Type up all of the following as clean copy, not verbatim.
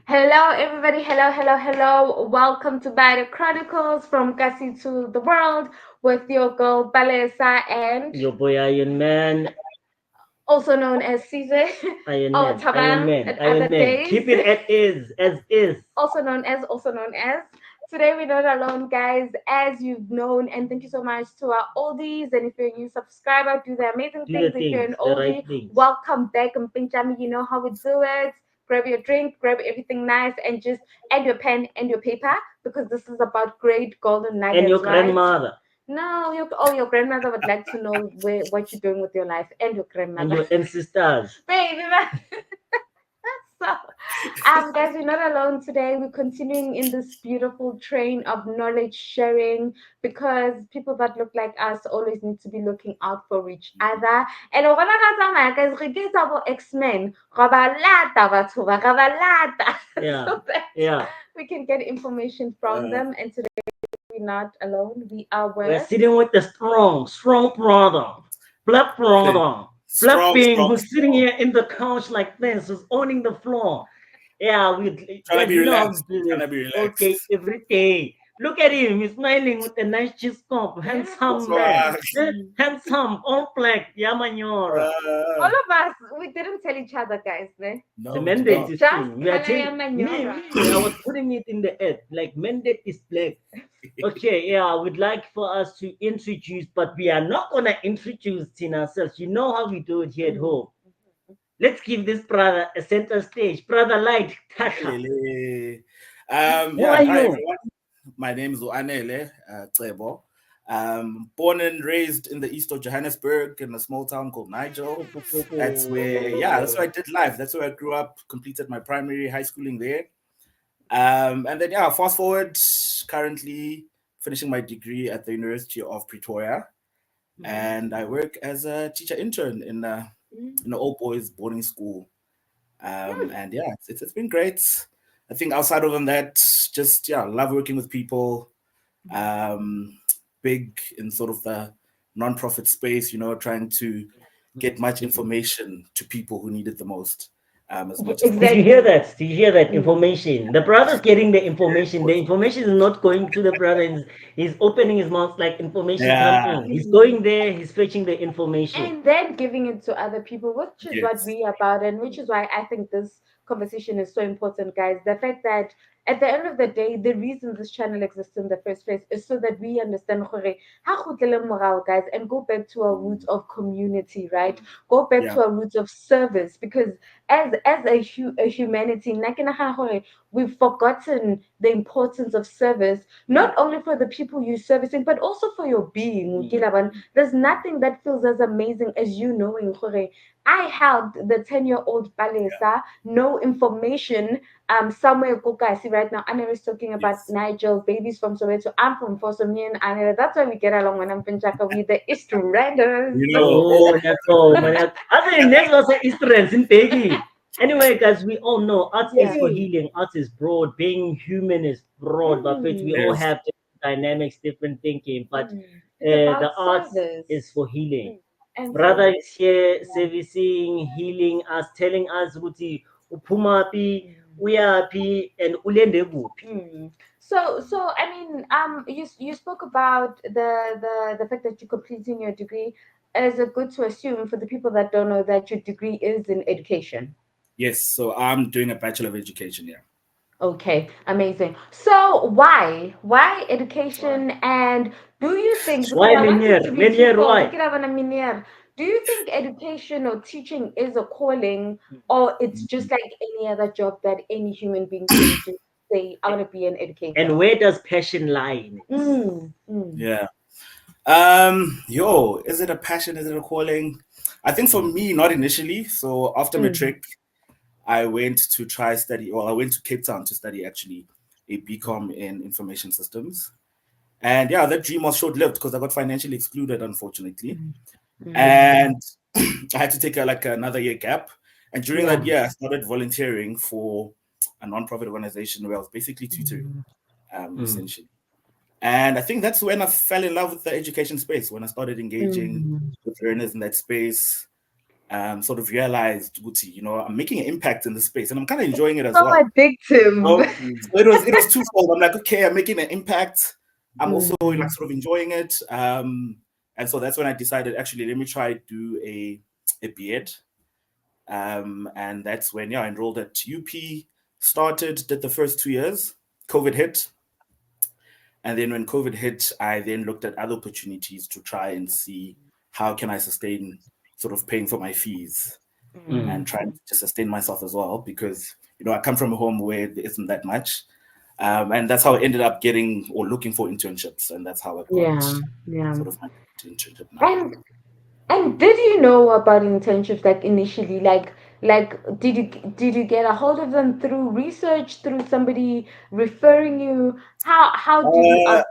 Hello, everybody. Hello. Welcome to Bade Chronicles from Kasi to the World with your girl Balesa and Your boy Iron Man, also known as Caesar Iron or Man, Iron Tabang Man, at Iron other Man. days. Keep it as is. Also known as. Today we're not alone, guys, as you've known, and thank you so much to our oldies. And if you're a new subscriber, do the amazing Do the things. If you're things, an the right oldie, things. welcome back. And Pinchami, you know how we do it. Grab your drink, grab everything nice, and just add your pen and your paper because this is about great golden And your nuggets, right? grandmother No, your grandmother would like to know what you're doing with your life, and your and grandmother. your ancestors. Baby, so, guys, we're not alone today. We're continuing in this beautiful train of knowledge sharing because people that look like us always need to be looking out for each other. And guys, re ke tsa bo X-Men, ra ba lata batho ba, ra ba lata. Yeah, So that yeah. we can get information from them. And today we're not alone. We are We're with. sitting with the strong brother, black being who's sitting Strong. here in the couch like this, who's owning the floor. Yeah, we Trying to guys, be you know how we relaxed. do Trying this to be all relaxed. day, every day. Look at him, he's smiling with a nice cheese cup. Beautiful Handsome man. face. Swag. Handsome, all black, Yamanyora. All Uh, of us, we didn't tell each other, guys. Ne? The no, we did mandate not. is Just true. We are color telling Manyora. me, I was putting it in the ad. Like mandate is black. Okay, yeah, I would like for us to introduce, but we are not gonna introduce in ourselves. You know how we do it here at home. Let's give this brother a center stage. Brother Light, Tata. Lele. Who are Hi you? everyone. My name is Anele Cebo. Born and raised in the east of Johannesburg in a small town called Nigel. That's where I did life. That's where I grew up, completed my primary high schooling there. And then, fast forward, currently finishing my degree at the University of Pretoria. And I work as a teacher intern in an all boys boarding school. And yeah, it's been great. I think outside of that, just love working with people. Um, Big in sort of the non-profit space, trying to get much information to people who need it the most, as much as Did you possible. hear Exactly. that? Did you hear that Mm. information? The brother's getting the information. The information is not going to the brother. He's opening his mouth like information come Yeah. in. He's going there. He's fetching the information. And then giving it to other people, which is what Yes. we are about, and which is why I think this conversation is so important, guys. The fact that at the end of the day, the reason this channel exists in the first place is so that we understand gore, ha kgutlele morao, guys, and go back to our roots of community, right? Go back Yeah. to our roots of service, because as a humanity, nna ke nagana gore we've forgotten the importance of service, not only for the people you're servicing, but also for your being. There's nothing that feels as amazing as you knowing, gore, I helped the 10-year-old Palesa know information somewhere Kokasi right now. Anna is talking about Yes. Nigel, babies from Soweto. I'm from Fosomian, and that's why we get along when I'm Pinchaka with the East Riders. Oh, that's all, man. Other than that, also Israel's in Peggy. Anyway, guys, we all know art is Yeah. for healing. Art is broad. Being human is broad, but we all Yes. have different dynamics, different thinking. But It's about the arts service. is for healing. And Brother so, is here servicing, healing us, telling us ukuthi uphuma phi, uyaphi, and ulende kuphi. so I mean, you spoke about the fact that you're completing your degree. Is it good to assume for the people that don't know that your degree is in education? Yes. So I'm doing a Bachelor of Education. Yeah. Okay, amazing. So why education, and do you think, because Why I want this to Menier? be Menier, twofold, why? do you think education or teaching is a calling, or it's just like any other job that any human being can just say, I want to be an educator? And where does passion lie in it? Mm. Yeah. Is it a passion? Is it a calling? I think for me, not initially. So after Mm. matric, I went to try study. Well, I went to Cape Town to study actually a BCom in information systems. And yeah, that dream was short lived because I got financially excluded, unfortunately. Mm. And I had to take another year gap. And during that Yeah. year, I started volunteering for a nonprofit organization where I was basically tutoring, essentially. And I think that's when I fell in love with the education space, when I started engaging Mm. with learners in that space. sort of realized, Guti, I'm making an impact in this space, and I'm kind of enjoying it as So well. addictive. So it was twofold. I'm like, okay, I'm making an impact. I'm also like Mm. sort of enjoying it. And so that's when I decided, actually, let me try do a B.Ed. And that's when, I enrolled at UP, started, did the first 2 years. COVID hit. And then when COVID hit, I then looked at other opportunities to try and see how can I sustain sort of paying for my fees Mm. and trying to sustain myself as well, because I come from a home where there isn't that much. And that's how I ended up getting or looking for internships, and that's how I got Yeah, yeah. sort of my internship now. And did you know about internships like initially? Like did you get a hold of them through research, through somebody referring you? How did you Uh,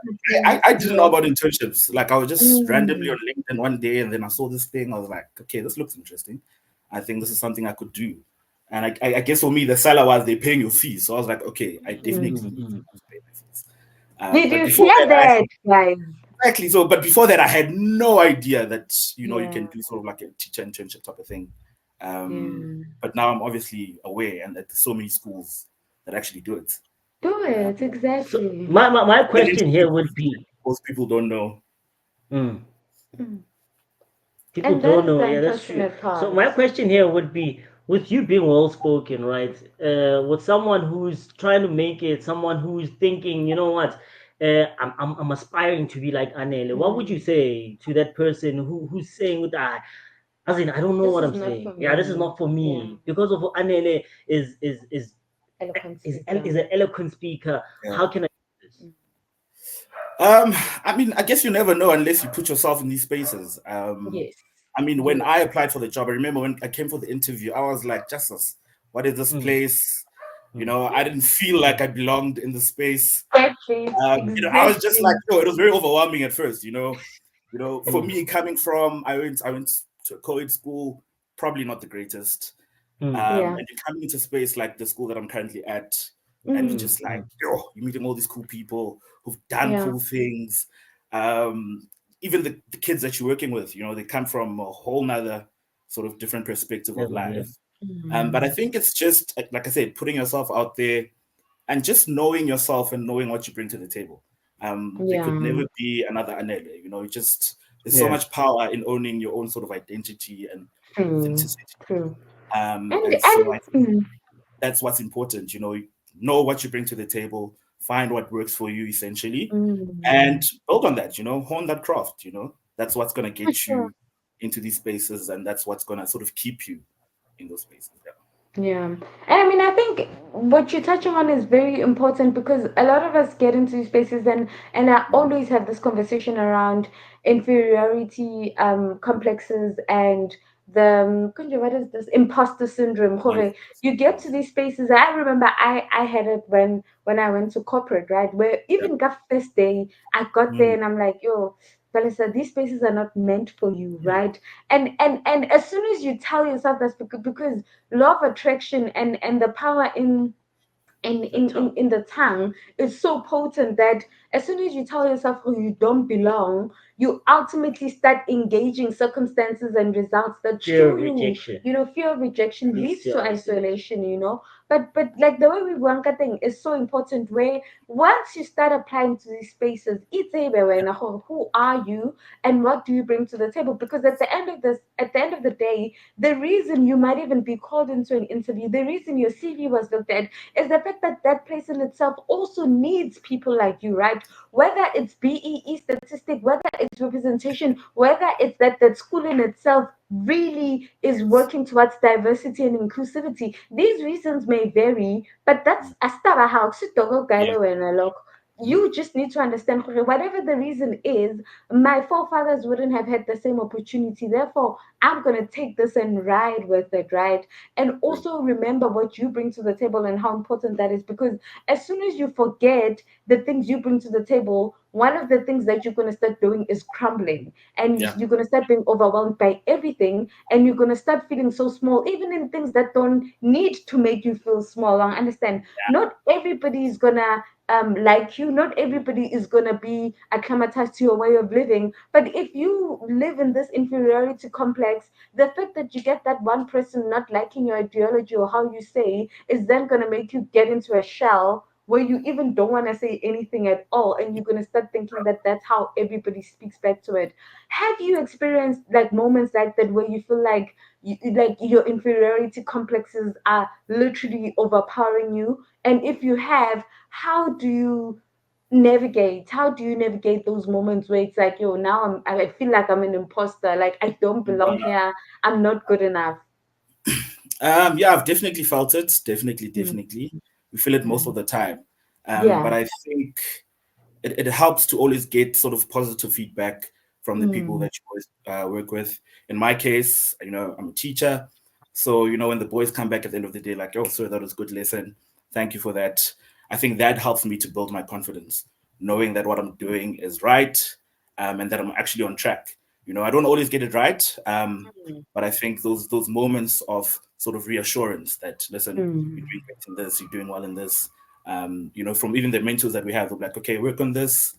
I, ultimately I didn't know get? about internships. Like, I was just randomly Mm, on LinkedIn one day, and then I saw this thing. I was like, okay, this looks interesting. I think this is something I could do. And I guess for me, the seller was they paying your fees. So I was like, okay, I mm. definitely need Mm. to pay my fees. Did But you before hear that, that, guys? exactly. So, but before that, I had no idea that you Yeah, can do sort of like a teacher internship type of thing. yeah. But now I'm obviously aware, and that there's so many schools that actually do it. Do it So exactly. my Get question into here would be, most people don't know. mm, Mm. people And that don't is know. the Yeah, that's true. unfortunate So part. my question here would be, with you being well spoken, right? With someone who's trying to make it, someone who's thinking, you know what, I'm aspiring to be like Anele. What would you Mm. say to that person who's saying that? As in, I don't know This what is I'm not saying. for Yeah, this is me. not for Yeah, me because of Anele is eloquent is speaker. an eloquent speaker. Yeah. How can I do this? Mm. I mean, I guess you never know unless you put yourself in these spaces. Yes, I mean, when yes. I applied for the job, I remember when I came for the interview, I was like, Jesus, what is this Mm, place? mm, I didn't feel like I belonged in the space. Exactly, I was just like, exactly. it was very overwhelming at first. For mm, me coming from, I went to a co-ed school, probably not the greatest. mm, Yeah. And you're coming into space like the school that I'm currently at, and you're Mm. mm, just like, mm. you're meeting all these cool people who've done Yeah. cool things. Um, Even the kids that you're working with, they come from a whole nother sort of different perspective of Level, yeah. life. But I Mm. think it's just, like I said, putting yourself out there and just knowing yourself and knowing what you bring to the table. There could Yeah. never be another Anele. Just there's so Yeah. much power in owning your own sort of identity and True. authenticity. True. And so And I think that's what's important. Know what you bring to the table, find what works for you essentially, and mm, build on that. Hone that craft. That's what's gonna for get sure. you into these spaces, and that's what's gonna sort of keep you in those spaces. Yeah. Yeah. And I mean, I think what you're touching on is very important because a lot of us get into these spaces and I always have this conversation around inferiority complexes and the kunje, what is this imposter syndrome. One Jorge. You get to these spaces. I remember I had it when I went to corporate, right? Where yeah. even that first day I got there Mm, and I'm like, yo, Vanessa, these spaces are not meant for you, right? And as soon as you tell yourself that's because law of attraction and the power The tongue. in the tongue is so potent that as soon as you tell yourself oh you don't belong, you ultimately start engaging circumstances and results that Fear show of you, rejection fear of rejection leads leads to to isolation. isolation, but like the way we wanka thing is so important where once you start applying to these spaces it's who are you and what do you bring to the table, because at the end of the day the reason you might even be called into an interview, the reason your CV was looked at is the fact that that place in itself also needs people like you, right? Whether it's BEE statistic, whether it's representation, whether it's that that school in itself really is yes. working towards diversity and inclusivity. These reasons may vary, but that's astaba how Yeah. Mhm. you just need to understand whatever the reason is, my forefathers wouldn't have had the same opportunity. Therefore, I'm going to take this and ride with it, right? And True. also remember what you bring to the table and how important that is, because as soon as you forget the things you bring to the table, one of the things that you're going to start doing is crumbling, and Yeah. you're going to start being overwhelmed by everything, and you're going to start feeling so small even in things that don't need to make you feel small. I understand not everybody is gonna like you. Not everybody is gonna be acclimatized to your way of living. But if you live in this inferiority complex, the fact that you get that one person not liking your ideology or how you say is then gonna make you get into a shell where you even don't want to say anything at all, and you're going to start thinking that that's how everybody speaks back to it. Have you experienced like moments like that where you feel like like your inferiority complexes are literally overpowering you? And if you have, how do you navigate those moments where it's like, yo, now I feel like I'm an imposter, like I don't belong here, I'm not good enough. Yeah, I've definitely felt it. Definitely, Mm, definitely. We feel it most of mm. the time. But Yeah. I think it helps to always get sort of positive feedback from the people Mm, that you always work with. In my case, I'm a teacher. So, when the boys come back at the end of the day, like, oh, sir, that was a good lesson. Thank you for that. I think that helps me to build my confidence, knowing that what I'm doing is right, and that I'm actually on track. I don't always get it right, but I think those moments of sort of reassurance that, listen, you're mm, doing great in this, you're doing well in this, from even the mentors that we have, they're like, okay, work on this.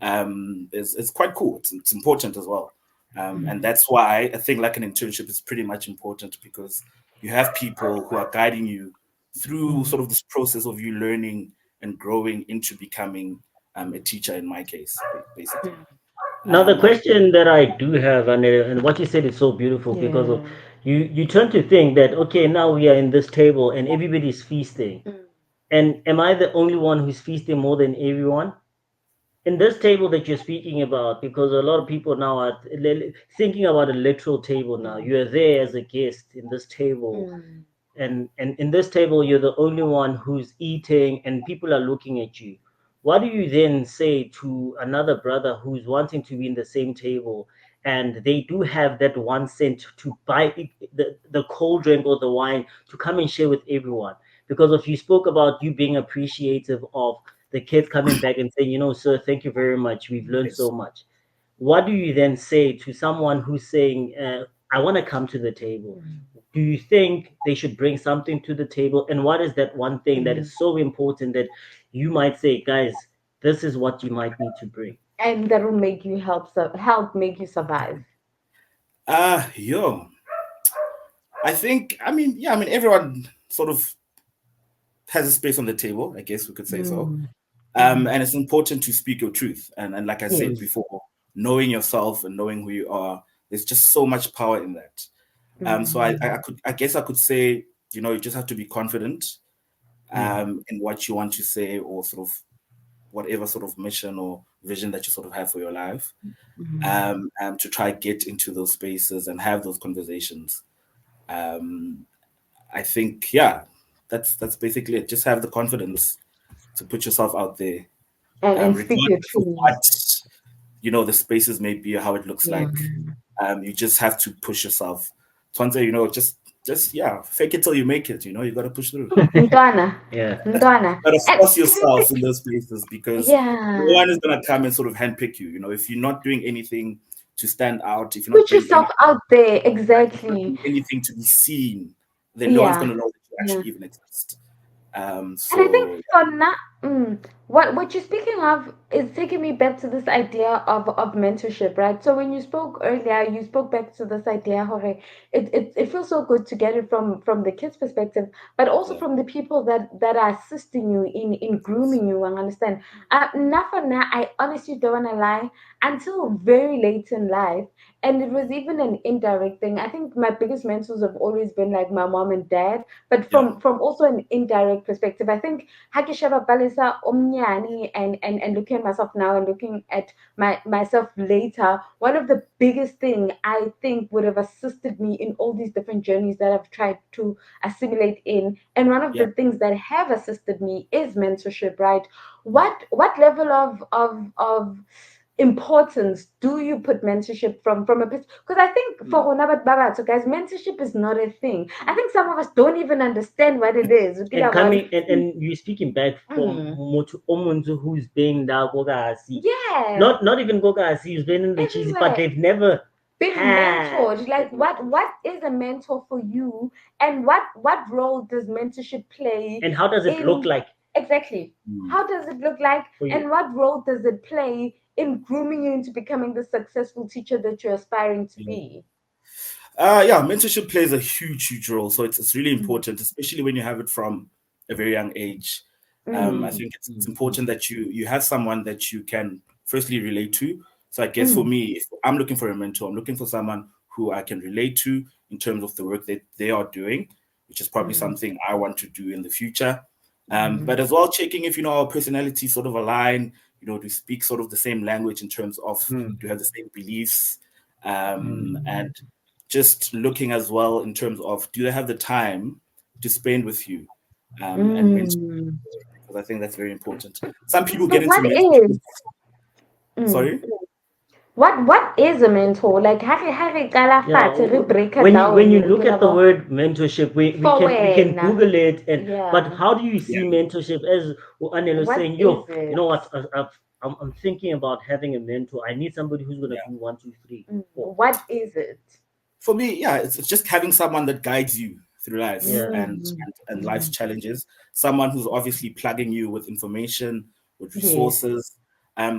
Is quite cool. It's important as well. And mm, that's why I think like an internship is pretty much important, because you have people who are guiding you through mm. sort of this process of you learning and growing into becoming a teacher, in my case, basically. Now the I question that I do have, and what you said is so beautiful because of Yeah. you turn to think that okay, now we are in this table and everybody's feasting, Mm, and am I the only one who's feasting more than everyone in this table that you're speaking about? Because a lot of people now are thinking about a literal table. Now mm, you are there as a guest in this table, mm, and in this table you're the only one who's eating and people are looking at you. What do you then say to another brother who's wanting to be in the same table and they do have that 1 cent to buy the cold drink or the wine to come and share with everyone? Because if you spoke about you being appreciative of the kids coming back and saying, sir, thank you very much, we've learned so Yes. much. What do you then say to someone who's saying, I want to come to the table? mm, Do you think they should bring something to the table? And what is that one thing that mm. is so important that you might say, guys, this is what you might need to bring? And that will make you help make you survive. Yo, everyone sort of has a space on the table, I guess we could say so. Mm, mm. And it's important to speak your truth. And like I said Yes. before, knowing yourself and knowing who you are, there's just so much power in that. So Mm, I guess I could say, you just have to be confident Mm. in what you want to say, or sort of whatever sort of mission or vision that you sort of have for your life, mm. to try get into those spaces and have those conversations. Um, I think, yeah, that's basically it. Just have the confidence to put yourself out there, And speak your regardless of what truth. the spaces may be or how it looks Yeah. like. You just have to push yourself. Twante, just yeah, fake it till you make it. You got to push through. Ndwana. Yeah. Ndwana. Got to And force can I yourself in say, those places, because no yeah. one is gonna come and sort of handpick you. If you're not doing anything to stand out, if you're not Put doing yourself anything, out there. if you're not Exactly. doing anything to be seen, then no one's Yeah. gonna know that you Yeah. actually even exist. And I think So for now, what you're speaking of is taking me back to this idea of mentorship, right? So when you spoke earlier, you spoke back to this idea, Jorge. It feels so good to get it from the kids' perspective, but also yeah, from the people that are assisting you in grooming you. I understand. Now for now, I honestly don't wanna lie. Until very late in life, and it was even an indirect thing. I think my biggest mentors have always been like my mom and dad, but yeah, from also an indirect perspective. I think Hakishaba Balisa Omnyani and looking at myself now and looking at myself later, one of the biggest thing I think would have assisted me in all these different journeys that I've tried to assimilate in, and one of yeah, the things that have assisted me is mentorship, right? yeah. What level of importance do you put mentorship from a because I think for Mm. Rona Bat Baba, so guys, mentorship is not a thing. I think some of us don't even understand what it is. And Ukila one. coming and you speaking back from Mm. Motu Omunzu who's been da Gogasi. Yeah, Not even Gogasi, who's been in the cheesy, but everywhere. they've never Been had mentored. Like that what mentorship. is a mentor for you, and what role does mentorship play And how does it look in like? Exactly. Mm. How does it look like, for you? and what role does it play in grooming you into becoming the successful teacher that you're aspiring to Yeah. be? Yeah, mentorship plays a huge, huge role. So it's really Mm, important, especially when you have it from a very young age. I mm, think it's Mm-hmm. important that you have someone that you can firstly relate to. So I guess for mm, me, if I'm looking for a mentor, I'm looking for someone who I can relate to in terms of the work that they are doing, which is probably mm, something I want to do in the future. mm, But as well, checking if our personalities sort of align, to speak sort of the same language in terms of do have the same beliefs, and just looking as well in terms of do they have the time to spend with you, and mentor, mm. because I think that's very important. Some people So get into what is mentorship. mm, Sorry. what is a mentor? Like have kala Yeah, fatshe, re break it when down. you look at the word mentorship, we For can when, Google it, and but yeah. how do you Yeah. see mentorship? As Anel was What saying, is yo, you it? know what? I'm thinking about having a mentor. I need somebody who's gonna Yeah. do one, two, three, four. What is it? For me, yeah, it's just having someone that guides you through life Yeah. and, Mm, and life's mm. challenges. Someone who's obviously plugging you with information, with Yes. resources.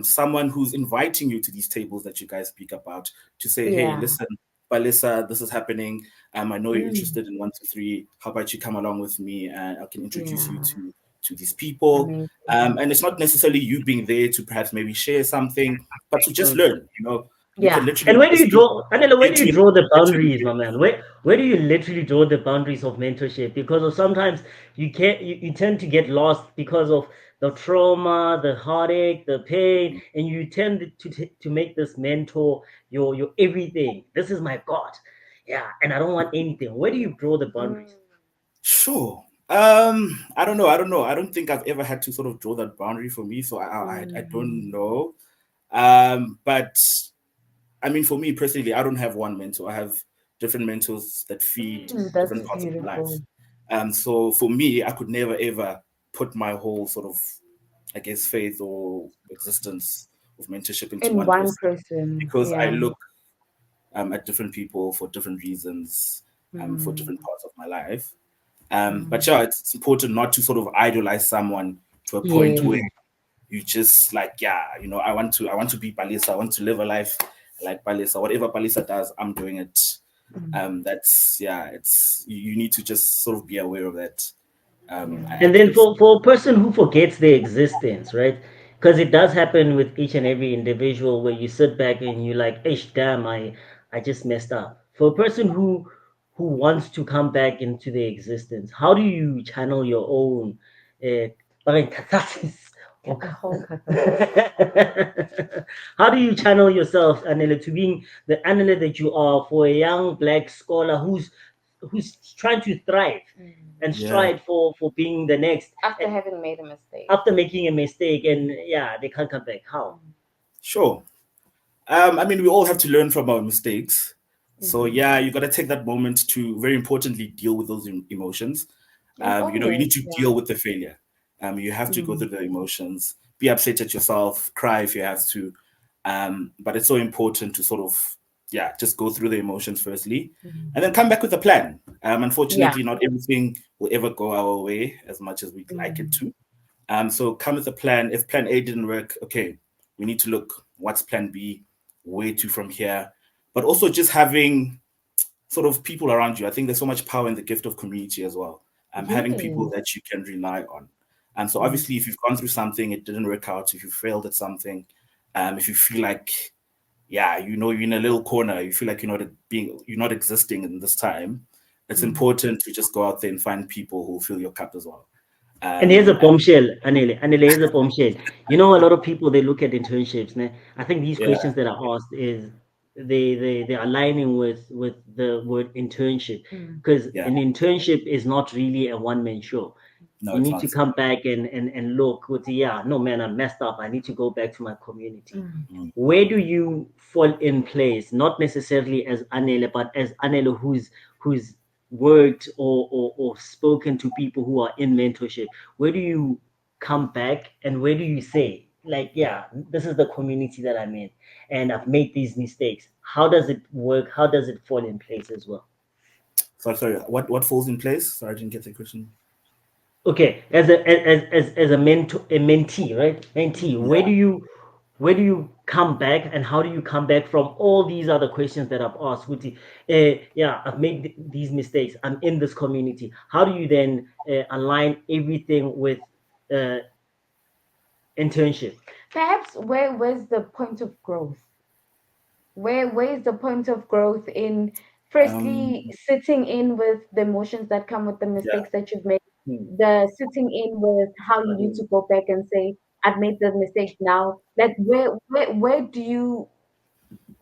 Someone who's inviting you to these tables that you guys speak about to say, hey, Yeah. listen, Balissa, this is happening. I know you're Mm, interested in one, two, three. How about you come along with me and I can introduce you yeah. to these people. Amazing. And it's not necessarily you being there to perhaps maybe share something, but to just Mm. learn. You can Yeah. And literally where do you just be draw, Anela, where there do you to draw the get to boundaries, my engage. man? Where do you literally draw the boundaries of mentorship? Because of sometimes you tend to get lost because of the trauma, the heartache, the pain, and you tend to make this mentor your everything. This is my God. Yeah, and I don't want anything. Where do you draw the Mm, boundaries? Sure. I don't know. I don't think I've ever had to sort of draw that boundary for me, so I don't mm, know. But I mean, for me personally, I don't have one mentor. I have different mentors that feed that's different parts of my life. beautiful. So for me, I could never ever put my whole sort of, I guess, faith or existence of mentorship into In one one person, person. because I Yeah. look at different people for different reasons, for different Mm, parts of my life. But mm. yeah, it's important not to sort of idolize someone to a point Yes. where you just like, yeah, I want to be Palisa. I want to live a life like Palisa. Whatever Palisa does, I'm doing it. Mm, That's yeah. It's you need to just sort of be aware of that. I yeah. And then guess. for a person who forgets their existence, right? Because it does happen with each and every individual where you sit back and you're like, "Ish, damn, I just messed up." For a person who wants to come back into their existence, how do you channel your own parang catharsis? Or- Whole catharsis. how do you channel yourself, Anele, to being the Anele that you are for a young black scholar who's trying to thrive Mm. and Yeah, strive for being the next After having made a mistake. after making a mistake, and yeah, they can't come back. How? sure. I mean, we all have to learn from our mistakes. So Mm-hmm. yeah, you got to take that moment to very importantly deal with those emotions. As You always, need to yeah. deal with the failure. You have to go Mm, through the emotions, be upset at yourself, cry if you have to. But it's so important to sort of, yeah, just go through the emotions firstly, and then mm. come back with a plan. Yeah. Unfortunately, not everything will ever go our way as much as we'd like it Mm, to. So come with a plan. If plan A didn't work, okay, we need to look what's plan B, where to from here. But also just having sort of people around you. I think there's so much power in the gift of community as well. Having people yes. that you can rely on. And so Mm, obviously if you've gone through something, it didn't work out, if you failed at something, if you feel like, yeah, you're in a little corner, you feel like you're not existing in this time, it's mm. important to just go out there and find people who fill your cup as well. And here's a And bombshell, Anele. Anele, here's a bombshell. You know, a lot of people they look at internships. Né? I think these yeah, questions that are asked is they're aligning with the word internship Mm, because yeah, an internship is not really a one man show. no, You it's need to not. come back and look with yeah, no man, I messed up. I need to go back to my community. mm, Mm. Where do you fall in place? Not necessarily as Anele, but as Anele who's worked or spoken to people who are in mentorship. Where do you come back and where do you say, like, yeah, this is the community that I'm in and I've made these mistakes. How does it work? How does it fall in place as well? Sorry, what falls in place? Sorry, I didn't get the question. Okay, as a mentor, a mentee, right? Mentee, Yeah. where do you come back, and how do you come back from all these other questions that I've asked? Kuti, yeah, I've made these mistakes. I'm in this community. How do you then align everything with uh, internship? Perhaps where's the point of growth? Where is the point of growth in Um, firstly sitting in with the emotions that come with the yeah. mistakes that you've made, Hmm. the sitting in with how you need to go back and say, I've made the mistake now. Like where do you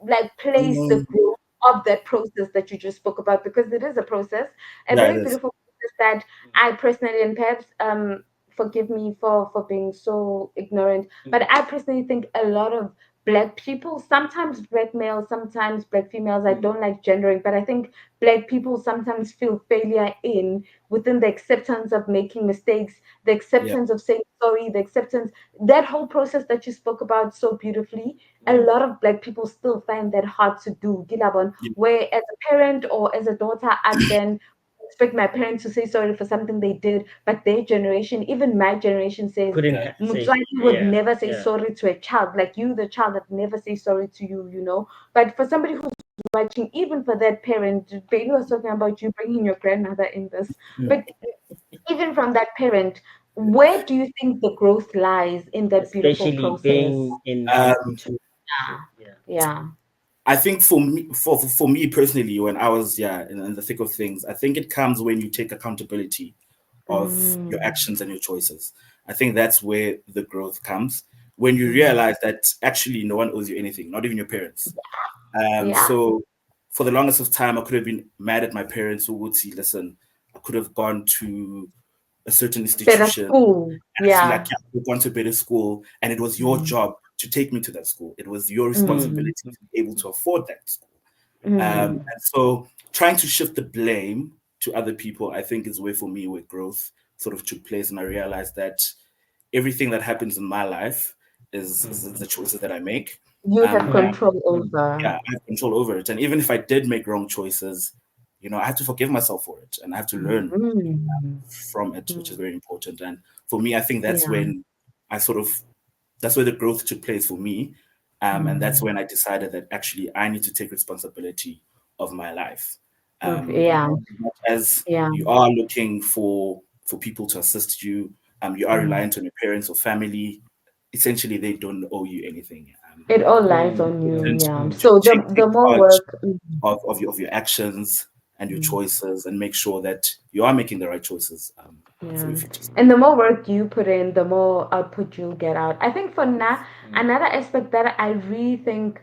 like place the Mm, growth of that process that you just spoke about, because it is a process, a yeah, it very is. beautiful process that I personally, and perhaps forgive me for being so ignorant, but I personally think a lot of black people, sometimes black males, sometimes black females, I don't like gendering, but I think black people sometimes feel failure in within the acceptance of making mistakes, the Yeah. acceptance of saying sorry, the acceptance, that whole process that you spoke about so beautifully. A Mm. lot of black people still find that hard to do. Gilabon, Yeah. where as a parent or as a daughter, I then expect my parents to say sorry for something they did, but their generation, even my generation, says Couldn't Yeah. say, Mutswali would yeah, never say yeah. sorry to a child. Like you, the child, that never say sorry to you, you know. But for somebody who's watching, even for that parent, Bailey was talking about you bringing your grandmother in this, Mm. but even from that parent, where do you think the growth lies in that beautiful Especially process? being in Um, into, Yeah. yeah. Yeah. I think for me personally, when I was in the thick of things, I think it comes when you take accountability of your Mm, actions and your choices. I think that's where the growth comes when you mm. realize that actually no one owes you anything, not even your parents. Yeah. So for the longest of time, I could have been mad at my parents who would see, listen, I could have gone to a certain Better institution and school. I feel like Yeah. yeah, you've gone to a better school and it was your Mm, job to take me to that school. It was your mm, responsibility to be able to afford that school. mm. And so trying to shift the blame to other people, I think is where for me where growth sort of took place. And I realized that everything that happens in my life is the choices that I make. You have And control over. yeah, I have control over it. And even if I did make wrong choices, I have to forgive myself for it and I have to learn Mm, from it, which is mm. very important. And for me, I think that's Yeah. when I sort of that's where the growth took place for me. And that's Mm. when I decided that actually I need to take responsibility of my life. Yeah. As much as Yeah. you are looking for people to assist you, you are Mm. reliant on your parents or family. Essentially, they don't owe you anything. It all lies Mm, on you. mm, Important Yeah. mm. to So take the more charge work. of your actions and your Mm. choices and make sure that you are making the right choices for Yeah. your future. And the more work you put in, the more output you'll get out. I think for now, Mm. another aspect that I really think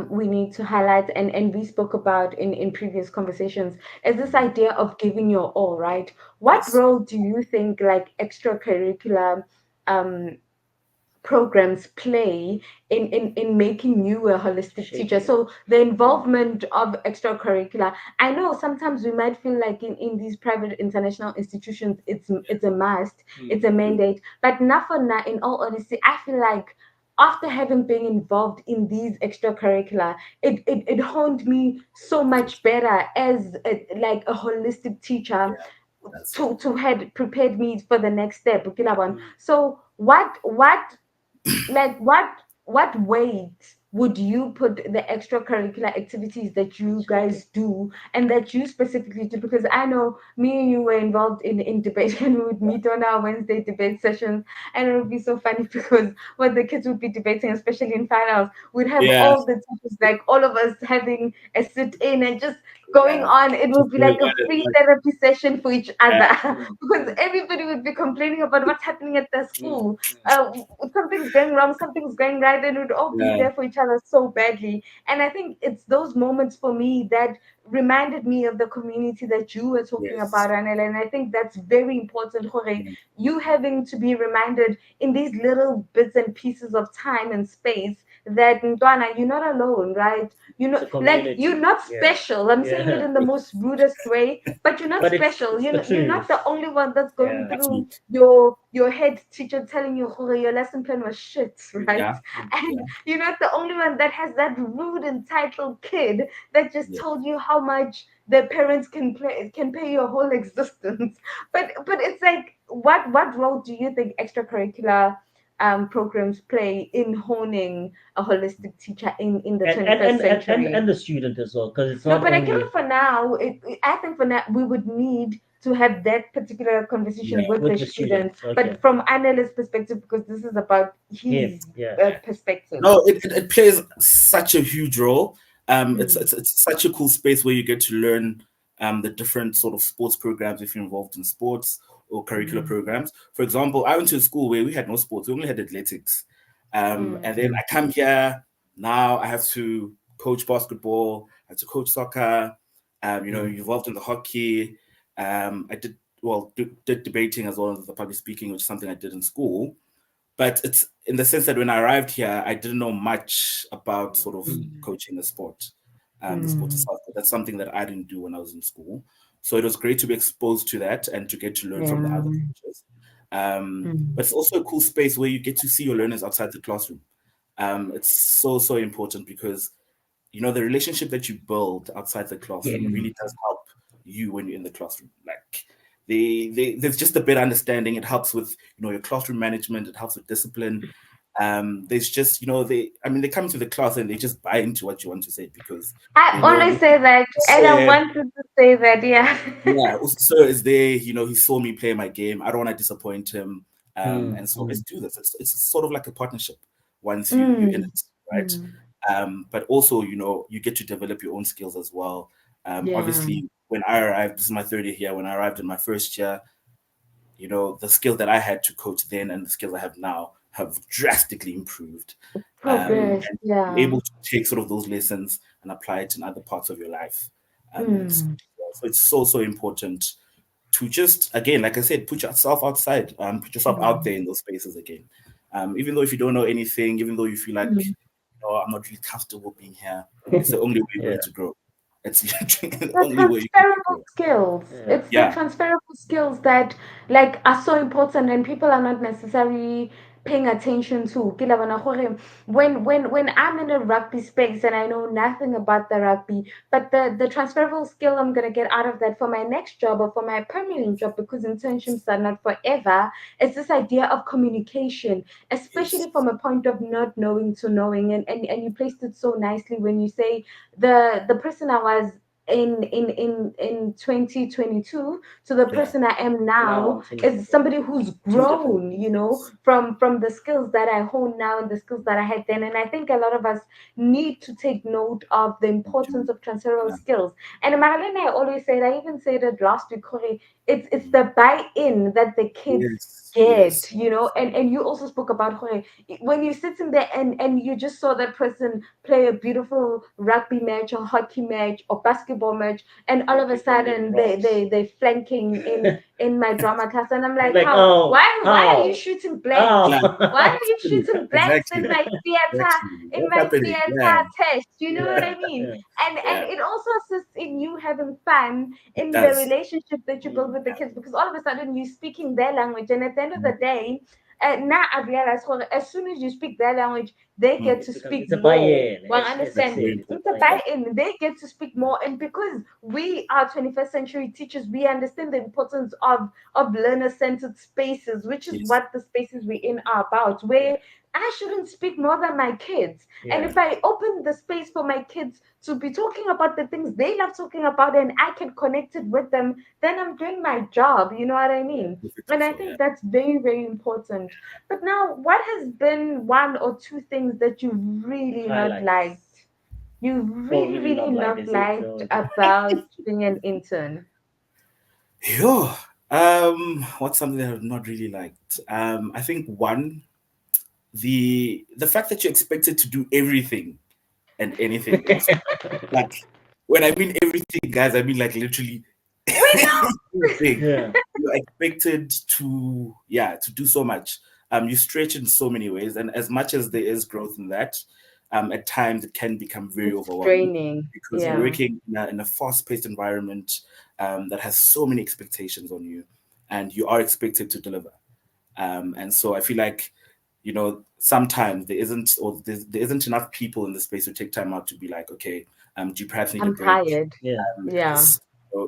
we need to highlight, and we spoke about in previous conversations, is this idea of giving your all, right? What Yes. role do you think like extracurricular um programs play in making you a holistic teacher? Shaping. So the Mm, involvement of extracurricular, I know sometimes we might feel like in these private international institutions it's a must, it's mm, a mandate, but not for now. In all honesty, I feel like after having been involved in these extracurricular, it honed me so much better as like a holistic teacher, Yeah. That's to had prepared me for the next step. Ukilabon. mm. So what like what weight would you put the extracurricular activities that you Shaping. guys do and that you specifically do? Because I know me and you were involved in debate and we would meet on our Wednesday debate sessions, and it would be so funny because what the kids would be debating, especially in finals, we'd have yeah. all the teachers, like all of us having a sit in and just going Yeah. on. It Just would be going like a on and free on. therapy session for each other Yeah. Mm, because mm, everybody would be complaining about what's happening at their mm, school. mm. uh, Something's going wrong, something's going right, and we'd all be Yeah. there for each other so badly. And I think it's those moments for me that reminded me of the community that you were talking Yes. about, Anela. And I think that's very important, Jorge. Yeah. You having to be reminded in these little bits and pieces of time and space that Ntwana, you're not alone, right? You It's know, a like you're community. not Yeah. special. I'm saying it Yeah. in the most rudest way, but you're not But special. it's the You're truth. not the only one that's going Yeah. through Absolutely. your head teacher telling you, "Oh, your lesson plan was shit," right? Yeah. And Yeah. you're not the only one that has that rude entitled kid that just Yeah. told you how how much their parents can pay your whole existence. But it's like, what role do you think extracurricular programs play in honing a holistic teacher in the and 21st century? and the student as well, because it's No, not but I feel only for now, I think for now we would need to have that particular Yeah. conversation with with the the student. student, Okay, but from Anela's perspective, because this is about him, his yeah. perspective. No, it plays such a huge role. It's, Mm, it's such a cool space where you get to learn the different sort of sports programs if you're involved in sports or curricular mm, programs. For example, I went to a school where we had no sports; we only had athletics. And mm, then I come here now. I have to coach basketball. I have to coach soccer. Involved in the hockey. I did did debating as well as the public speaking, which is something I did in school, but it's in the sense that when I arrived here, I didn't know much about sort of mm, coaching the sport mm. itself. But that's something that I didn't do when I was in school. So it was great to be exposed to that and to get to learn from the Yeah. other coaches. Mm. But it's also a cool space where you get to see your learners outside the classroom. It's so important because the relationship that you build outside the classroom Mm. really does help you when you're in the classroom. Like there's just a better understanding. It helps with your classroom management. It helps with discipline. There's just they come into the class and they just buy into what you want to say because I they know always say that, and I sir, wanted to say that, yeah. yeah, sir is there. He saw me play my game. I don't want to disappoint him. Mm. And so let's do this. It's sort of like a partnership once you're in Mm, it, right? mm, But also, you get to develop your own skills as well. yeah. Obviously, when I arrived, this is my third year here. When I arrived in my first year, the skills that I had to coach then and the skills I have now have drastically improved. Progress, And be yeah. able to take sort of those lessons and apply it in other parts of your life. Mm, So it's so important to just, again, like I said, put yourself outside, put yourself out mm, there in those spaces again. Even though if you don't know anything, even though you feel like, mm. I'm not really comfortable being here, it's the only way you're Yeah, going to grow. It's the The only way you're going to transferable grow. skills. yeah. It's the Yeah. transferable skills that like are so important and people are not necessarily paying attention to. Ke la bona gore when I'm in a rugby space and I know nothing about the rugby, but the transferable skill I'm gonna get out of that for my next job or for my permanent job, because internships are not forever, it's this idea of communication, Yes. especially from a point of not knowing to knowing. And you placed it so nicely when you say the person I was in 2022 to the Yeah. person I am Now now I'm 24. is somebody who's Two different grown, Yes. from the skills that I hone now and the skills that I had then. And I think a lot of us need to take note of the Me too. importance of transferable Yeah. skills. And Marilyn, I always said, I even said it last week, Corey, it's Mm. the buy-in that the kids Yes. get, Yes. and you also spoke about Jorge, when you're sitting there and you just saw that person play a beautiful rugby match or hockey match or basketball match, and all of a People name sudden drops. they flanking in my drama class, and I'm like, Like, how oh, why are you how? shooting blanks? Yeah. Why are How? you shooting blanks Exactly. Exactly. in What's my happening? theater Yeah. test? You know what Yeah, I mean? yeah. And Yeah. it also assists in you having fun It in the does. relationship that you build Mm. with the kids, because all of a sudden you're speaking their language, and at the end of Mm. the day, now I realize, well, as soon as you speak their language, they Mm. get It to becomes, speak it's a more. buy-in. Well, As I That's understand? said, very it's a It's a important. buy-in. Yeah. buy-in. They get to speak more, and because we are 21st century teachers, we understand the importance of learner-centered spaces, which is Yes. what the spaces we in are about. Yeah, Where I shouldn't speak more than my kids, and yeah. if I open the space for my kids to be talking about the things they love talking about, and I can connect it with them, then I'm doing my job. You know what I Yeah. mean? Perfectly And I so. Yeah. think that's very, very important. But now, what has been one or two things that you really not liked? Highlights. You Or really, really really not like, not is it? liked about being an intern? Yo. What's something that I've not really liked? I think one, the fact that you're expected to do everything and anything else. Like when I mean everything, guys, I mean like literally We everything. Yeah. You're expected to do so much. You stretch in so many ways, and as much as there is growth in that, at times it can become very It's overwhelming draining. because you're Yeah. working in a fast-paced environment that has so many expectations on you, and you are expected to deliver. And so I feel like sometimes there isn't enough people in the space to take time out to be like, okay, do you perhaps need a I'm break? tired. Yeah. Yeah. Is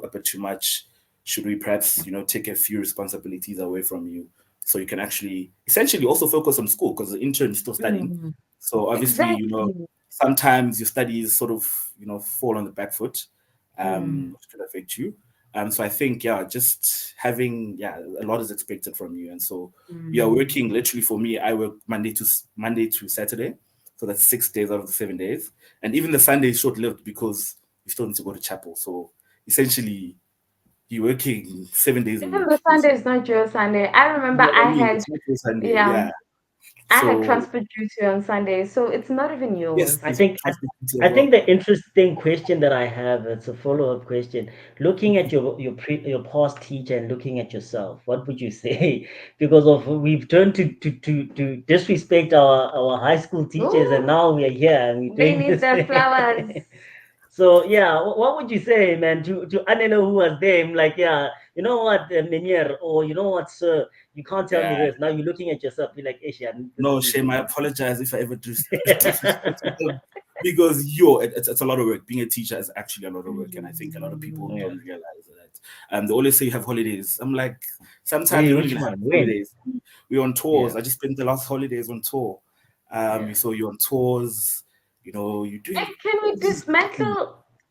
a bit too much. Should we perhaps take a few responsibilities away from you so you can actually essentially also focus on school, because the intern is still studying. Mm. So obviously, Exactly. sometimes your studies sort of fall on the back foot, Mm. which could affect you. So I think, yeah, just having, a lot is expected from you. And so we are Mm. working, literally, for me, I work Monday to Saturday. So that's 6 days out of the 7 days. And even the Sunday is short lived because you still need to go to chapel. So essentially, you're working 7 days a Even week. the Sunday is not your Sunday. I remember Yeah, I mean, it's not your Sunday. yeah, Yeah. I had So transfer duty on Sunday, so it's not even yes, yours. I there's think I, transportation as I think well. the interesting question that I have, it's a follow-up question. Looking at your past teacher and looking at yourself, what would you say? Because of we've turned to disrespect our high school teachers, and Ooh, now we are here and we're they doing need this their thing. flowers. So yeah, what would you say, man, to Anele who was there? I'm like, yeah, you know what, Menier, or you know what, sir, you can't tell me Yeah. this. Now you're looking at yourself, you're like, Ish, this No, is me. shame. I apologize if I ever disrespected them, because it's a lot of work. Being a teacher is actually a lot of work, and I think a lot of people Yeah. don't realize that. They always say you have holidays. I'm like, sometimes Hey, we don't which even have one? When? holidays. We're on Yeah, tours. I just spent the last holidays on tour. yeah. So you're on tours. You're And doing.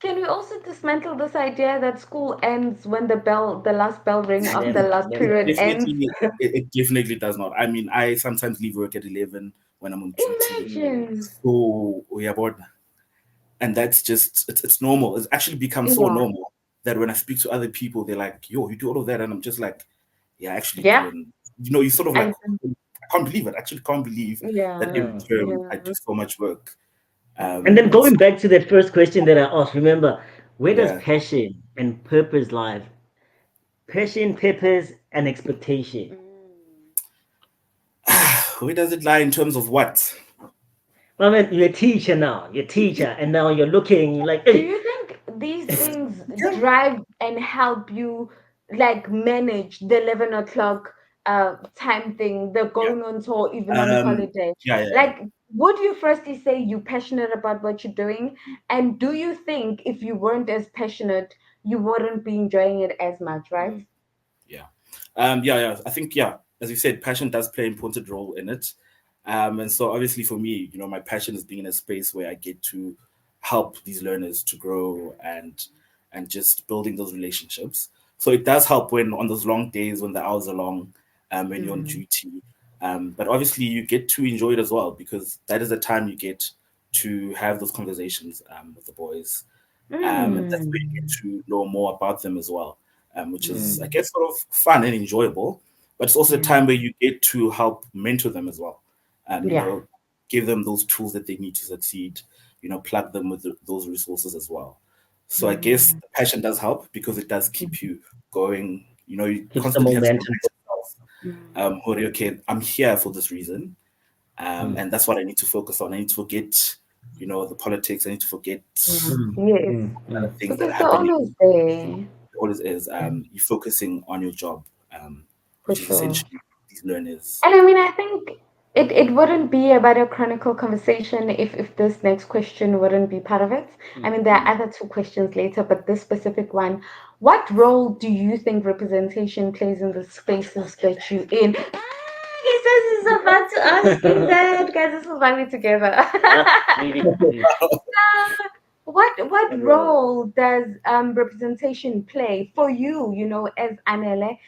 can we also dismantle this idea that school ends when the last bell ring of the 11, last 11 It period p.m. ends? definitely, it definitely does not. I mean, I sometimes leave work at 11 when I'm on duty. Imagine. So we are bored, and that's just it's normal. It's actually become so Yeah. normal that when I speak to other people, they're like, "Yo, you do all of that," and I'm just like, "Yeah, I actually do." Yeah. And you sort of like, I I can't believe it. I actually can't believe that yeah. every Yeah. term I do Yeah. so much work. And then So going back to that first question that I asked, remember, where does yeah, passion and purpose lie? Passion, purpose, and expectation. where does it lie in terms of what? I mean, you're a teacher now. You're a teacher, and now you're looking like, Do hey, you think these things Yeah. drive and help you like manage the 11 o'clock time thing, the Yeah. going on tour even on holiday? Yeah, yeah, yeah. Like, would you firstly say you're passionate about what you're doing? And do you think if you weren't as passionate, you wouldn't be enjoying it as much, right? Yeah. Yeah. I think, yeah, as you said, passion does play an important role in it. And so obviously for me, my passion is being in a space where I get to help these learners to grow and just building those relationships. So it does help when on those long days when the hours are long, when you're on Mm. duty. But obviously you get to enjoy it as well, because that is the time you get to have those conversations with the boys, and that's where you get Mm. to know more about them as well, which is, I Mm. guess, sort of fun and enjoyable. But it's also a Yeah. time where you get to help mentor them as well. Yeah. Give them those tools that they need to succeed. Plug them with those resources as well. So I guess Mm. the passion does help because it does keep you going. You keeps the constantly have to momentum. remind yourself, Mm. okay, I'm here for this reason, Mm, and that's what I need to focus on. I need to forget, the politics. I need to forget Mm. mm, Yes. mm, mm. other things that Because are they're happening. always there, Always is, you focusing on your job, for which is sure. essentially these learners. And I mean, I think it wouldn't be a better chronicle conversation if this next question wouldn't be part of it. I mean, there are other two questions later, but this specific one, what role do you think representation plays in the spaces that you in? He says he's about to ask you that. Guys, this will bring me together. Ah, really, really. What Bro, role does representation play for you, as Anele,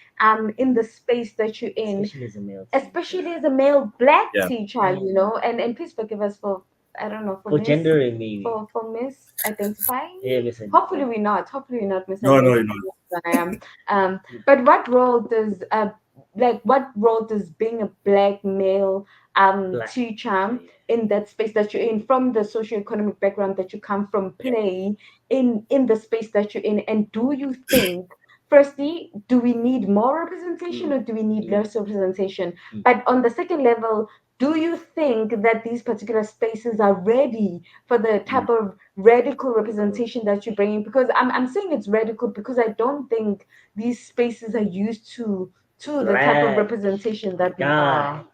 in the space that you're in, especially as a male teacher. especially as a male black Yeah. teacher, and please forgive us for, I don't know, For gendering, maybe. for misidentifying Yeah, me. misidentified. Hopefully we're not No, no, misidentifying no. what I am. But what role does being a black male Black teacher, teacher yeah. in that space that you're in, from the socioeconomic background that you come from, Yeah. play in the space that you're in? And do you think, firstly, do we need more representation Mm, or do we need mm, less representation? mm, But on the second level, do you think that these particular spaces are ready for the Mm. type of radical mm. representation that you're bringing? Because I'm saying it's radical because I don't think these spaces are used to the type of Black representation that we guy. are.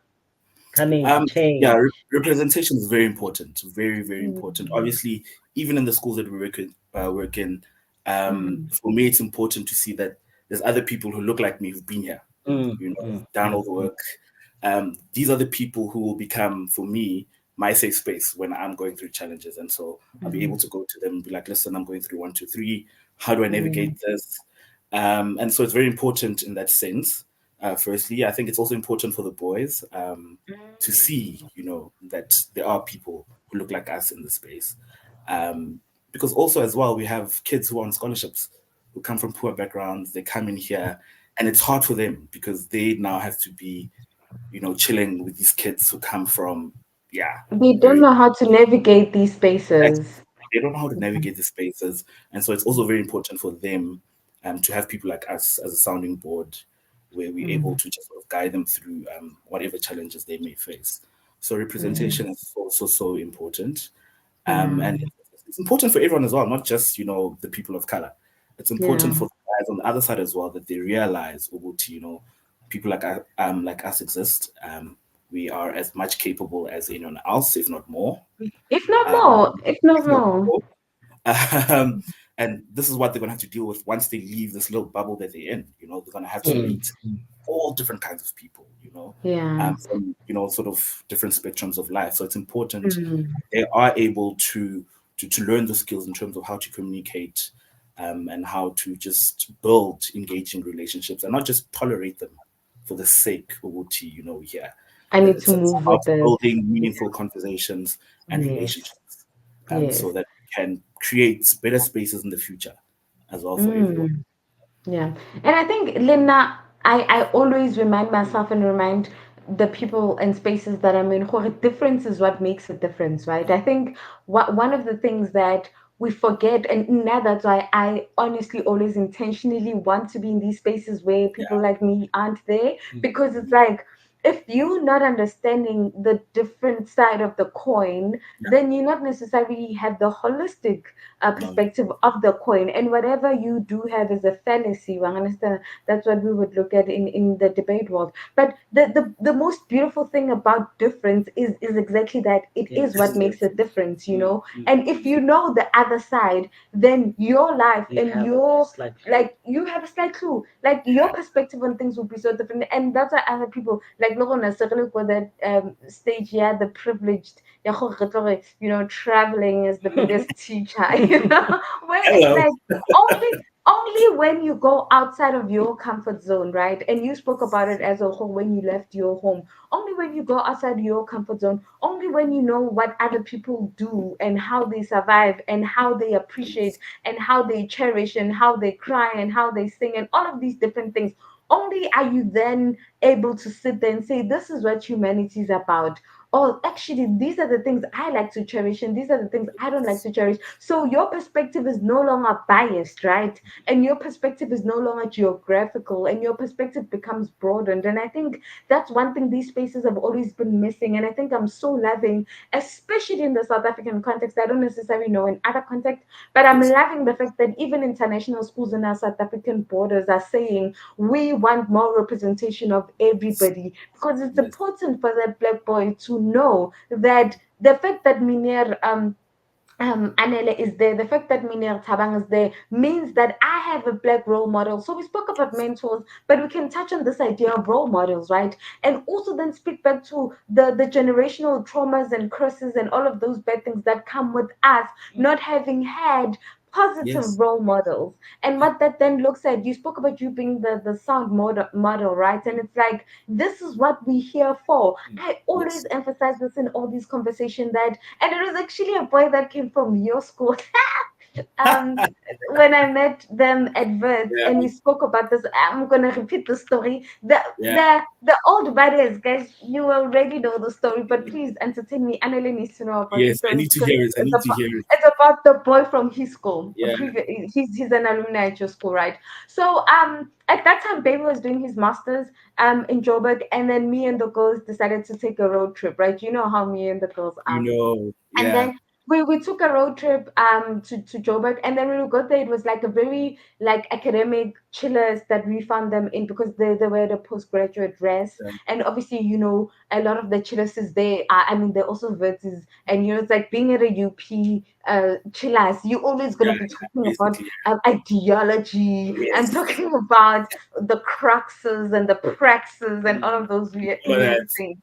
coming to Yeah, change. representation is very important, very, very important. Mm, Obviously, even in the schools that we work in, mm, for me, it's important to see that there's other people who look like me who've been here, Mm, you know, mm, done mm, all the mm, work. These are the people who will become, for me, my safe space when I'm going through challenges. And so I'll be able mm, to go to them and be like, listen, I'm going through one, two, three. How do I mm, navigate this? And so it's very important in that sense. Firstly, I think it's also important for the boys to see, you know, that there are people who look like us in the space. Um, because also as well, we have kids who are on scholarships who come from poor backgrounds. They come in here, and it's hard for them because they now have to be, you know, chilling with these kids who come from, yeah, They don't very know how to navigate these exactly. spaces. They don't know how to navigate the spaces, and so it's also very important for them to have people like us as a sounding board, where we're able Mm, to just sort of guide them through whatever challenges they may face. So mm, representation is also so important, yeah, and it's important for everyone as well, not just you know the people of color. It's yeah. important for the guys on the other side as well that they realize, Ubuti, you know, people like us exist. We are as much capable as anyone else, if not more. If not Um, more, if not if not more. more. And this is what they're going to have to deal with once they leave this little bubble that they're in. You know, they're going to have to mm, meet all different kinds of people, you know, Yeah. from, you know, sort of different spectrums of life. So it's important Mm, they are able to learn the skills in terms of how to communicate and how to just build engaging relationships and not just tolerate them for the sake of what you know here. I need to It's move about with this. building meaningful conversations and Yes. relationships Yes. so that we can create better spaces in the future as well for everyone. Mm. Yeah. And I think, Linda, I always remind myself and remind the people and spaces that I'm in, "Gore, difference is what makes a difference," right? I think one of the things that we forget, and now that's why I honestly always intentionally want to be in these spaces where people Yeah. like me aren't there, mm, because it's Mhm. like, if you're not understanding the different side of the coin, Yeah. then you not necessarily have the holistic No, no. perspective of the coin. And whatever you do have is a fallacy. I understand that's what we would look at in the debate world. But the most beautiful thing about difference is exactly that it is yes. what makes a difference, you Mm, know. mm, And if you know the other side, then your life you and have a your, slight clue. like, you have a slight clue, like your perspective on things will be so different. And that's why other people, like, look on a certain for that stage, yeah, the privileged, yeah, you know, traveling is the biggest teacher, you know, where it's Hello. like, only when you go outside of your comfort zone, right? And you spoke about it as a whole when you left your home. Only when you go outside your comfort zone, only when you know what other people do and how they survive and how they appreciate Yes. and how they cherish and how they cry and how they sing and all of these different things. Only are you then able to sit there and say, this is what humanity is about. Oh, actually, these are the things I like to cherish, and these are the things I don't like to cherish. So your perspective is no longer biased, right? And your perspective is no longer geographical, and your perspective becomes broadened. And I think that's one thing these spaces have always been missing. And I think I'm so loving, especially in the South African context. I don't necessarily know in other contexts, but I'm Yes. loving the fact that even international schools in our South African borders are saying we want more representation of Yes. everybody, because it's Yes. important for that black boy to know that the fact that Minir Anele is there, the fact that Minir Tabang is there means that I have a black role model. So we spoke about mentors, but we can touch on this idea of role models, right? And also then speak back to the generational traumas and curses and all of those bad things that come with us not having had positive Yes. role models. And what that then looks at, you spoke about you being the sound model, right? And it's like, this is what we're here for. I always Yes. emphasize this in all these conversations, that, and it was actually a boy that came from your school. um when I met them at Verts Yeah. and we spoke about this, I'm gonna repeat the story. The Yeah. the the old buddies, guys, you already know the story, but please entertain me. Anneli needs to know about the Yes. I story need to because hear it. I need to hear it. it's about the boy from his school. A Yeah. previous, he's an alumni at your school, right? So at that time, Baby was doing his masters in Joburg, and then me and the girls decided to take a road trip, right? You know how me and the girls You are. know. And then Yeah. we took a road trip to Joburg, and then when we got there it was like a very like academic chillers that we found them in, because they were the postgraduate rest. Yeah. And obviously, a lot of the chillers is there are, I mean, they're also verses, and it's like being at a UP chillers, you're always Yeah, gonna be talking about basically. ideology and Yes. talking about the cruxes and the praxes and all of those All weird that. things,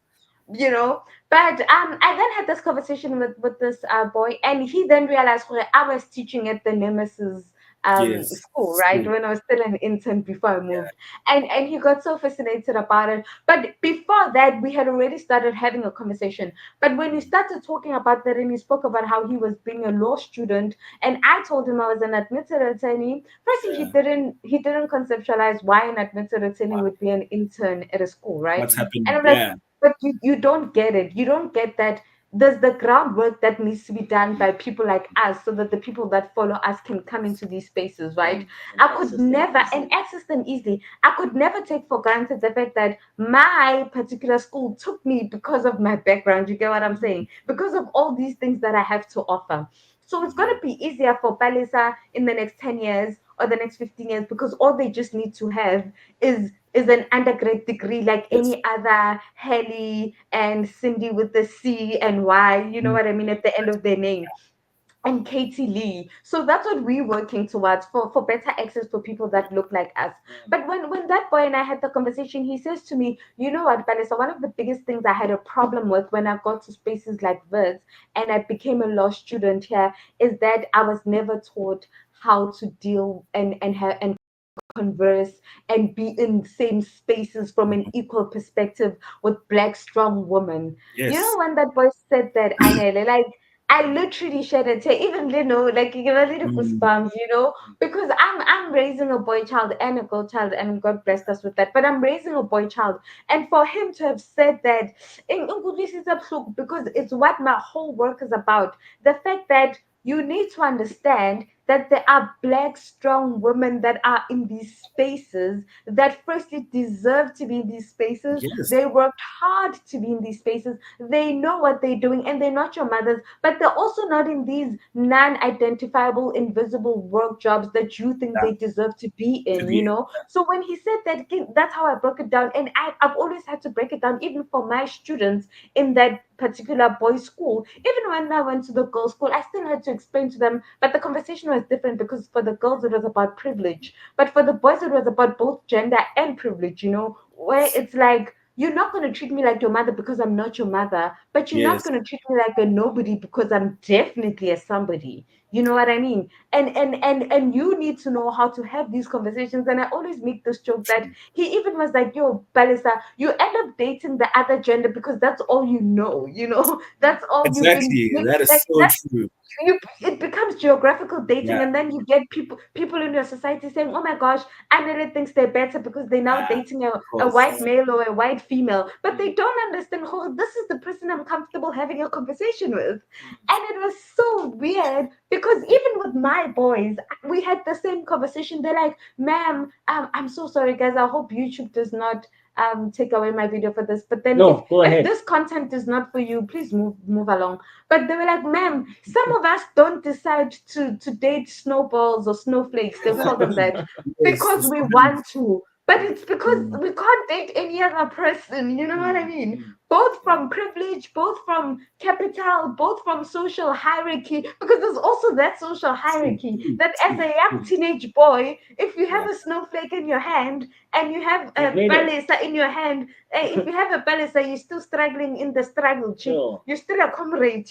you know. But I then had this conversation with this boy, and he then realized, well, I was teaching at the Nemesis Yes. school, right, School. when I was still an intern before I Yeah. moved. And he got so fascinated about it. But before that, we had already started having a conversation. But when we started talking about that, and he spoke about how he was being a law student, and I told him I was an admitted attorney. Firstly, Yeah. he didn't conceptualize why an admitted attorney would be an intern at a school, right? What's And happening? I'm like, Yeah. but you don't get it. You don't get that there's the groundwork that needs to be done by people like us, so that the people that follow us can come into these spaces, right? And I could access them never, easily. and access them easily. I could never take for granted the fact that my particular school took me because of my background. You get what I'm saying? Because of all these things that I have to offer. So it's going to be easier for Palisa in the next 10 years or the next 15 years, because all they just need to have is an undergrad degree like Yes. any other Helly and Cindy with the C and Y, you know Mm. what I mean, at the end of their name, and Katie Lee. So that's what we're working towards, for better access for people that look like us. But when that boy and I had the conversation, he says to me, you know what, Vanessa, one of the biggest things I had a problem with when I got to spaces like this and I became a law student here is that I was never taught how to deal and converse and be in same spaces from an equal perspective with black strong women. You know, Yes. when that boy said that, Anele, like I literally shed a tear. Even like you give a little Mm. goosebumps, because I'm raising a boy child and a girl child, and God blessed us with that. But I'm raising a boy child, and for him to have said that, because it's what my whole work is about. The fact that you need to understand that there are black strong women that are in these spaces, that firstly deserve to be in these spaces. Yes. They worked hard to be in these spaces. They know what they're doing, and they're not your mothers, but they're also not in these non-identifiable invisible work jobs that you think Yeah. they deserve to be To in, be. so when he said that, again, that's how I broke it down. And I've always had to break it down, even for my students in that particular boys' school. Even when I went to the girls' school, I still had to explain to them, but the conversation was different, because for the girls it was about privilege, but for the boys it was about both gender and privilege, where it's like, you're not going to treat me like your mother because I'm not your mother, but you're not Yes. going to treat me like a nobody because I'm definitely a somebody. You know what I mean? And you need to know how to have these conversations. And I always make this joke that he even was like, yo, Balisa, you end up dating the other gender because that's all you know, that's all you've been Exactly. like, That is so that's true. it becomes geographical Yeah. dating, and then you get people in your society saying, oh my gosh, Anele thinks they're better because they're now Ah, dating of a white course. male or a white female, but they don't understand, oh, this is the person I'm comfortable having a conversation with. And it was so weird, because even with my boys, we had the same conversation. They're like, ma'am, I'm so sorry guys, I hope YouTube does not take away my video for this, but then No, go if ahead. this content is not for you, please move along. But they were like, ma'am, some of us don't decide to date snowballs or snowflakes, they'll call them that, Yes. because That's we what it want is. to. But it's because Mm. we can't date any other person, you know what I mean? Both from privilege, both from capital, both from social hierarchy, because there's also that social True. hierarchy True. that as True. a young True. teenage boy, if you have Yeah. a snowflake in your hand and you have You've a made it. palisa in your hand, if you have a palisa, you're still struggling in the struggle, chick. Sure. You're still a comrade.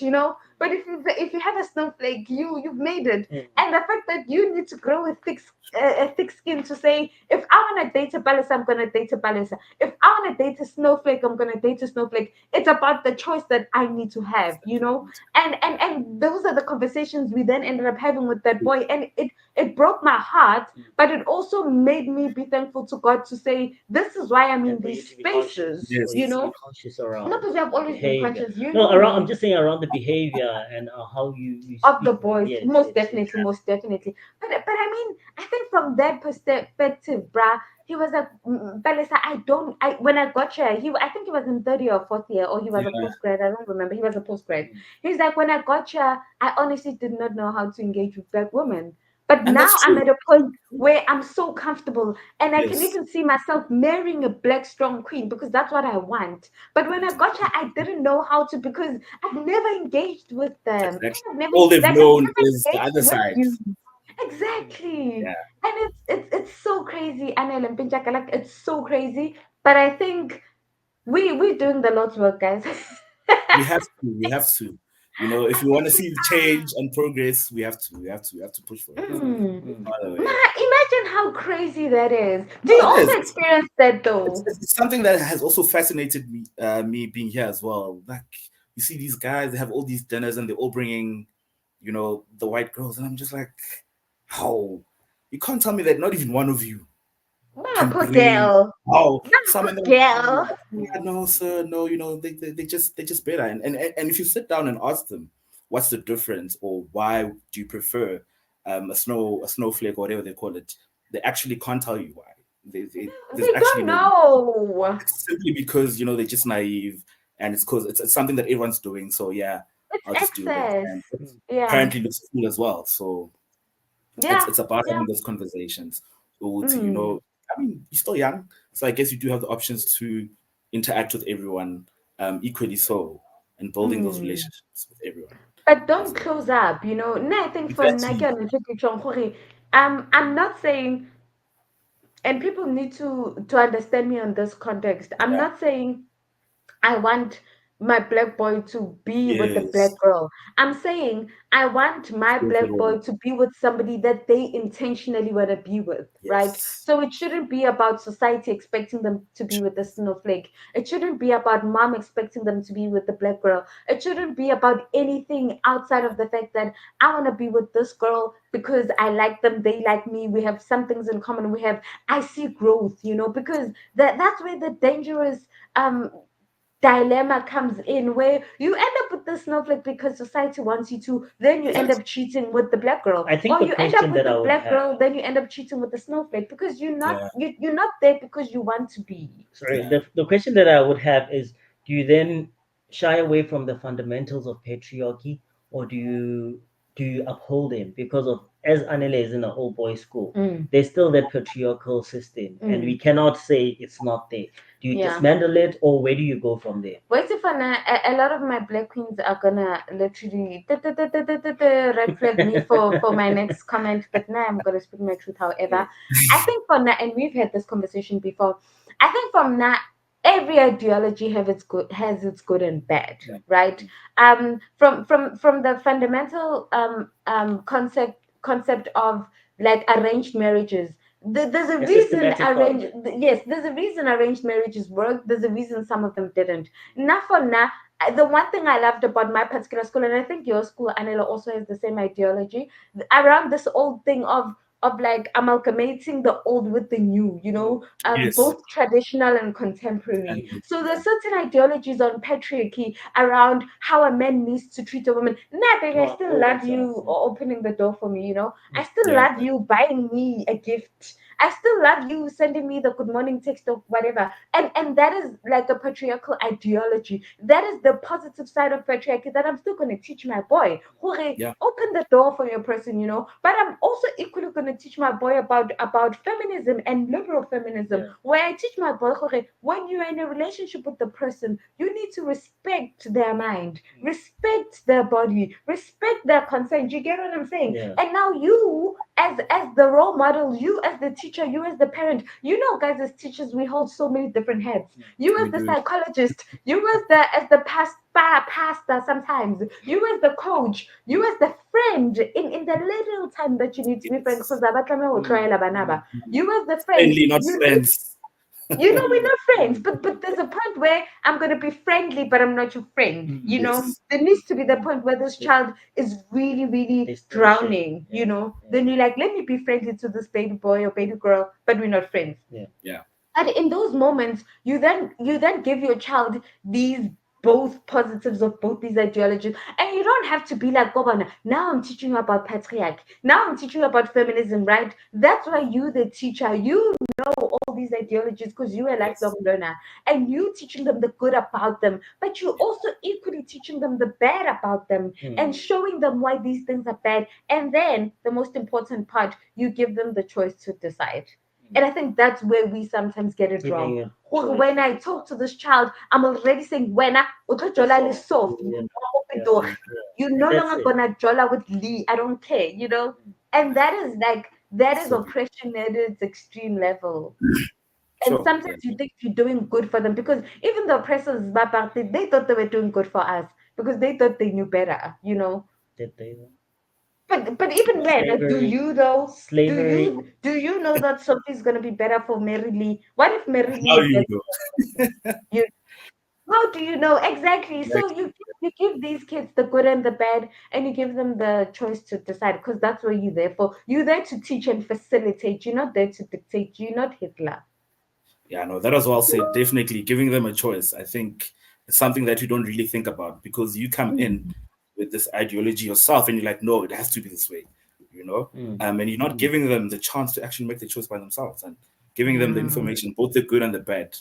But if you have a snowflake, you've made it. And the fact that you need to grow a thick skin to say, if I want to date a balisa, I'm gonna date a balisa. If I want to date a snowflake, I'm gonna date a snowflake. It's about the choice that I need to have. And those are the conversations we then ended up having with that boy, and it broke my heart, but it also made me be thankful to God to say, this is why I'm And in for you these to be conscious, spaces, for you Yes. you to be know. conscious around Not because I've the always been behavior. conscious, you No, know around. I'm me, just saying around the behavior and how you of the speak. boys, Yes, most yes, yes. definitely, most definitely. But I mean, I think from that perspective, bruh, he was like, Balisa, when I got here, I think he was in third year or fourth year, or he was a Yeah, postgrad. I don't remember. He was a postgrad. He's like, when I got here, I honestly did not know how to engage with black women. But and now that's I'm true. at a point where I'm so comfortable and I can Yes, even see myself marrying a black strong queen because that's what I want. But when I got here, I didn't know how to because I've never engaged with them. exactly. I've never All they've like I've known never is the engaged other with side. you. Exactly. Yeah, And it's so crazy, Anel and Pinchaka, like it's so crazy. But I think we're doing the Lord's work, guys. we have to. We have to. If we want to see the change and progress, we have to. We have to. We have to push for it. Mm. By the Ma, way, imagine how crazy that is. Do no, you it also is. experience that It's, though? it's something that has also fascinated me. Me being here as well. Like you see these guys, they have all these dinners, and they're all bringing, the white girls, and I'm just like, how? You can't tell me that not even one of you Ma, can poor bring. girl. Oh, Ma, some poor of them. girl. Yeah, no, sir, no. They just better. And if you sit down and ask them, what's the difference, or why do you prefer a snowflake or whatever they call it, they actually can't tell you why. There's They actually don't no. know. It's simply because they're just naive, and it's because it's something that everyone's doing. So yeah, It's I'll just do it, excess. and it Yeah. apparently looks cool as well. So it's Yeah. it's about Yeah. having those conversations. Or to Mm. I mean, you're still young, so I guess you do have the options to interact with everyone equally so, and building those Mm. relationships with everyone. But don't As well. close up, you know. And I think for Nike Exactly. and I'm not saying, and people need to understand me on this context. I'm Yeah. not saying I want my black boy to be with the black Yes. girl. I'm saying I want my Feel for black them. boy to be with somebody that they intentionally want to be with, right? Yes. So it shouldn't be about society expecting them to be with the snowflake. It shouldn't be about mom expecting them to be with the black girl. It shouldn't be about anything outside of the fact that I want to be with this girl because I like them, they like me, we have some things in common, I see growth, because that's where the dangerous um dilemma comes in where you end up with the snowflake because society wants you to, then you end Exactly. up cheating with the black girl, I think or the you end up question with that the I would black have, girl, then you end up cheating with the snowflake because Yeah. you're not there because you want to be. sorry, Yeah. the question that I would have is, do you then shy away from the fundamentals of patriarchy, or do you uphold them? Because of, as Anele is in an all boys school, Mm, there's still that patriarchal system, and we mm, cannot say it's not there. Do you yeah. dismantle it, or where do you go from there? Wait if a lot of my black queens are gonna literally red flag me for my next comment, but now I'm gonna speak my truth. However, I think for now, and we've had this conversation before. I think from now, every ideology has its good and bad, Yeah. right? From the fundamental concept of like arranged marriages. There's a A reason systematic part. arranged yes, there's a reason arranged marriages work. There's a reason some of them didn't. Now for now, the one thing I loved about my particular school, and I think your school, Anela, also has the same ideology around this old thing of like amalgamating the old with the new, Yes. both traditional and contemporary. And So yeah. there's certain ideologies on patriarchy around how a man needs to treat a woman. Nah, baby, I Oh, still all love that stuff. you opening the door for me, I still Yeah. love you buying me a gift. I still love you sending me the good morning text or whatever. And that is like a patriarchal ideology. That is the positive side of patriarchy that I'm still gonna teach my boy. Hore, Yeah. open the door for your person, But I'm also equally gonna teach my boy about feminism and liberal feminism, Yeah. where I teach my boy, hore, when you're in a relationship with the person, you need to respect their mind, respect their body, respect their consent. You get what I'm saying? Yeah. And now you, as the role model, you as the teacher, you as the parent, guys, as teachers, we hold so many different heads. You We as the do. psychologist, you as the pastor sometimes, you as the coach, you as the friend in the little time that you need to be friends. Yes. You as the friend, Friendly, not you need friends. we're not friends, but there's a point where I'm gonna be friendly, but I'm not your friend. Yes. There needs to be the point where this child is really, They really still share. drowning. Yeah. Then you're like, let me be friendly to this baby boy or baby girl, but we're not friends. Yeah. Yeah. And in those moments, you then give your child these. both positives of both these ideologies. And you don't have to be like, Gobana, now I'm teaching you about patriarchy. Now I'm teaching you about feminism, right? That's why you, the teacher, you know all these ideologies because you're a lifelong Yes. learner and you teaching them the good about them, but you also equally teaching them the bad about them and showing them why these things are bad. And then the most important part, you give them the choice to decide. And I think that's where we sometimes get it wrong. Giving it When I talk to this child, I'm already saying, "Wena, utojola le soft, yeah, you're and no that's longer it. gonna jola with Lee. I don't care, you know." And that is like that is So oppression at its extreme level. And sure. sometimes Yeah. you think you're doing good for them because even the oppressors, Babarte, they thought they were doing good for us because they thought they knew better, you know. That they But even then, do slavery, you though? slavery. Do you know that Sophie's gonna be better for Mary Lee? What if Mary How Lee do you gets know? you? How do you know exactly? So Exactly. you give these kids the good and the bad, and you give them the choice to decide because that's what you're there for. You're there to teach and facilitate. You're not there to dictate. You're not Hitler. Yeah, no, that was well said. Definitely giving them a choice. I think it's something that you don't really think about because you come in Mm, with this ideology yourself and you're like, no, it has to be this way, you know? And you're not giving them the chance to actually make the choice by themselves and giving them the yeah, information, both the good and the bad.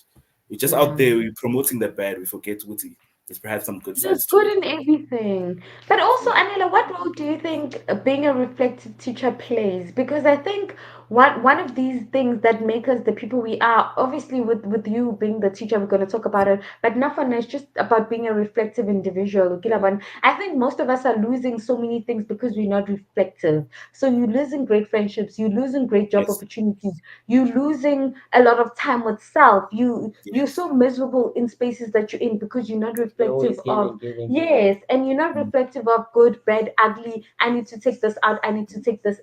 We're just out yeah. there, we're promoting the bad, we forget Wooty. There's perhaps some good There's sides to good it. in everything. But also, Yeah. Anela, what role do you think being a reflective teacher plays? Because I think one of these things that make us the people we are, obviously with you being the teacher, we're going to talk about it, but nothing is just about being a reflective individual. Kilaban. I think most of us are losing so many things because we're not reflective. So you're losing great friendships, you're losing great job Yes. opportunities, you're losing a lot of time with self. You're Yes. so miserable in spaces that you're in because you're not You're reflective always of. giving, giving, giving. Yes, and you're not Mm. reflective of good, bad, ugly. I need to take this out. I need to take this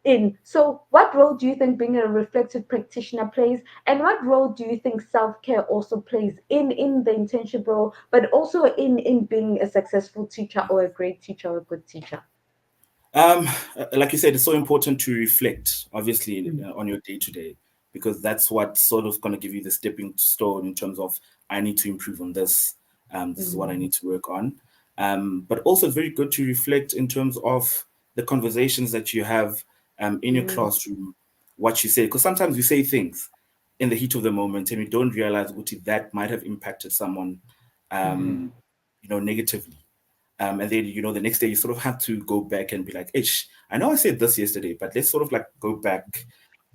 in. So, what role do you think being a reflective practitioner plays, and what role do you think self care also plays in the internship role, but also in being a successful teacher or a great teacher or a good teacher? Um, like you said, it's so important to reflect, obviously, Mm, on your day to day, because that's what's sort of going to give you the stepping stone in terms of I need to improve on this. This is what I mm, need to work on. But also, it's very good to reflect in terms of the conversations that you have in your mm, classroom, what you say, because sometimes you say things in the heat of the moment and you don't realize what that might have impacted someone, mm, um, negatively. And then, the next day you sort of have to go back and be like, Ish, I know I said this yesterday, but let's sort of like go back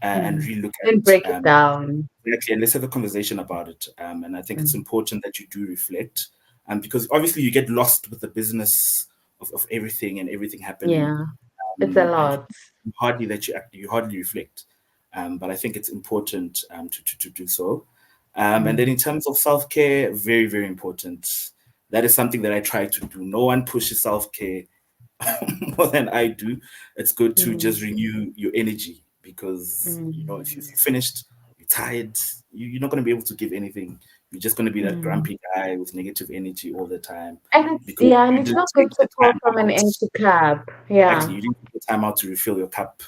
and mm. relook And at break it down. exactly, and let's have a conversation about it. And I think it's Mm, important that you do reflect, because obviously you get lost with the business of everything and everything happening, yeah, it's a and lot. you hardly reflect. But I think it's important to do so. And then Mm, in terms of self care, very very important. That is something that I try to do. No one pushes self care more than I do. It's good to just mm, renew your energy because if mm, you're finished, you're tired, you're not going to be able to give anything. You're just going to be that mm. grumpy guy with negative energy all the time And it's because yeah, and you it's didn't not good take to the pour time from an out. empty cup. Exactly, Yeah, you didn't take the time out to refill your cup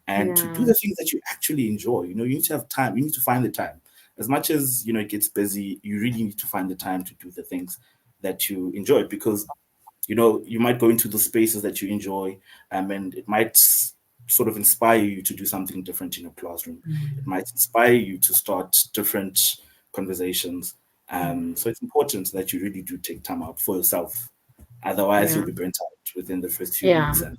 and to do yeah, the things that you actually enjoy. You need to have time. You need to find the time. As much as it gets busy, you really need to find the time to do the things that you enjoy because you might go into the spaces that you enjoy, and it might sort of inspire you to do something different in your classroom. It mm, might inspire you to start different conversations. mm, So it's important that you really do take time out for yourself. Otherwise, yeah, you'll be burnt out within the first few yeah. weeks. And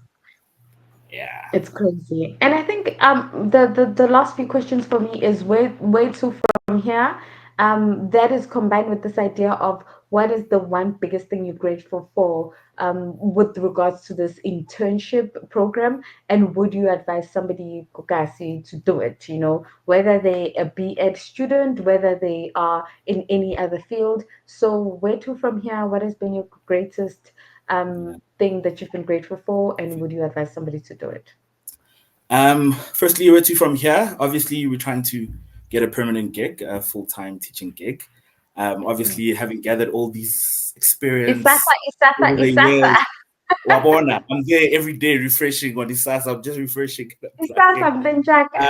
yeah, It's crazy. And I think the last few questions for me is where to from here. That is combined with this idea of what is the one biggest thing you're grateful for with regards to this internship program, and would you advise somebody Kokasi to do it, whether they a B.Ed student, whether they are in any other field. So where to from here? What has been your greatest yeah. thing that you've been grateful for, and would you advise somebody to do it? Firstly, where to from here? Obviously, we're trying to get a permanent gig, a full-time teaching gig. Obviously, having gathered all these Isasa, experience Isasa, over the Isasa, years, Wabona, I'm there every day refreshing on this ass. I'm just refreshing. Isasa, Benjaka.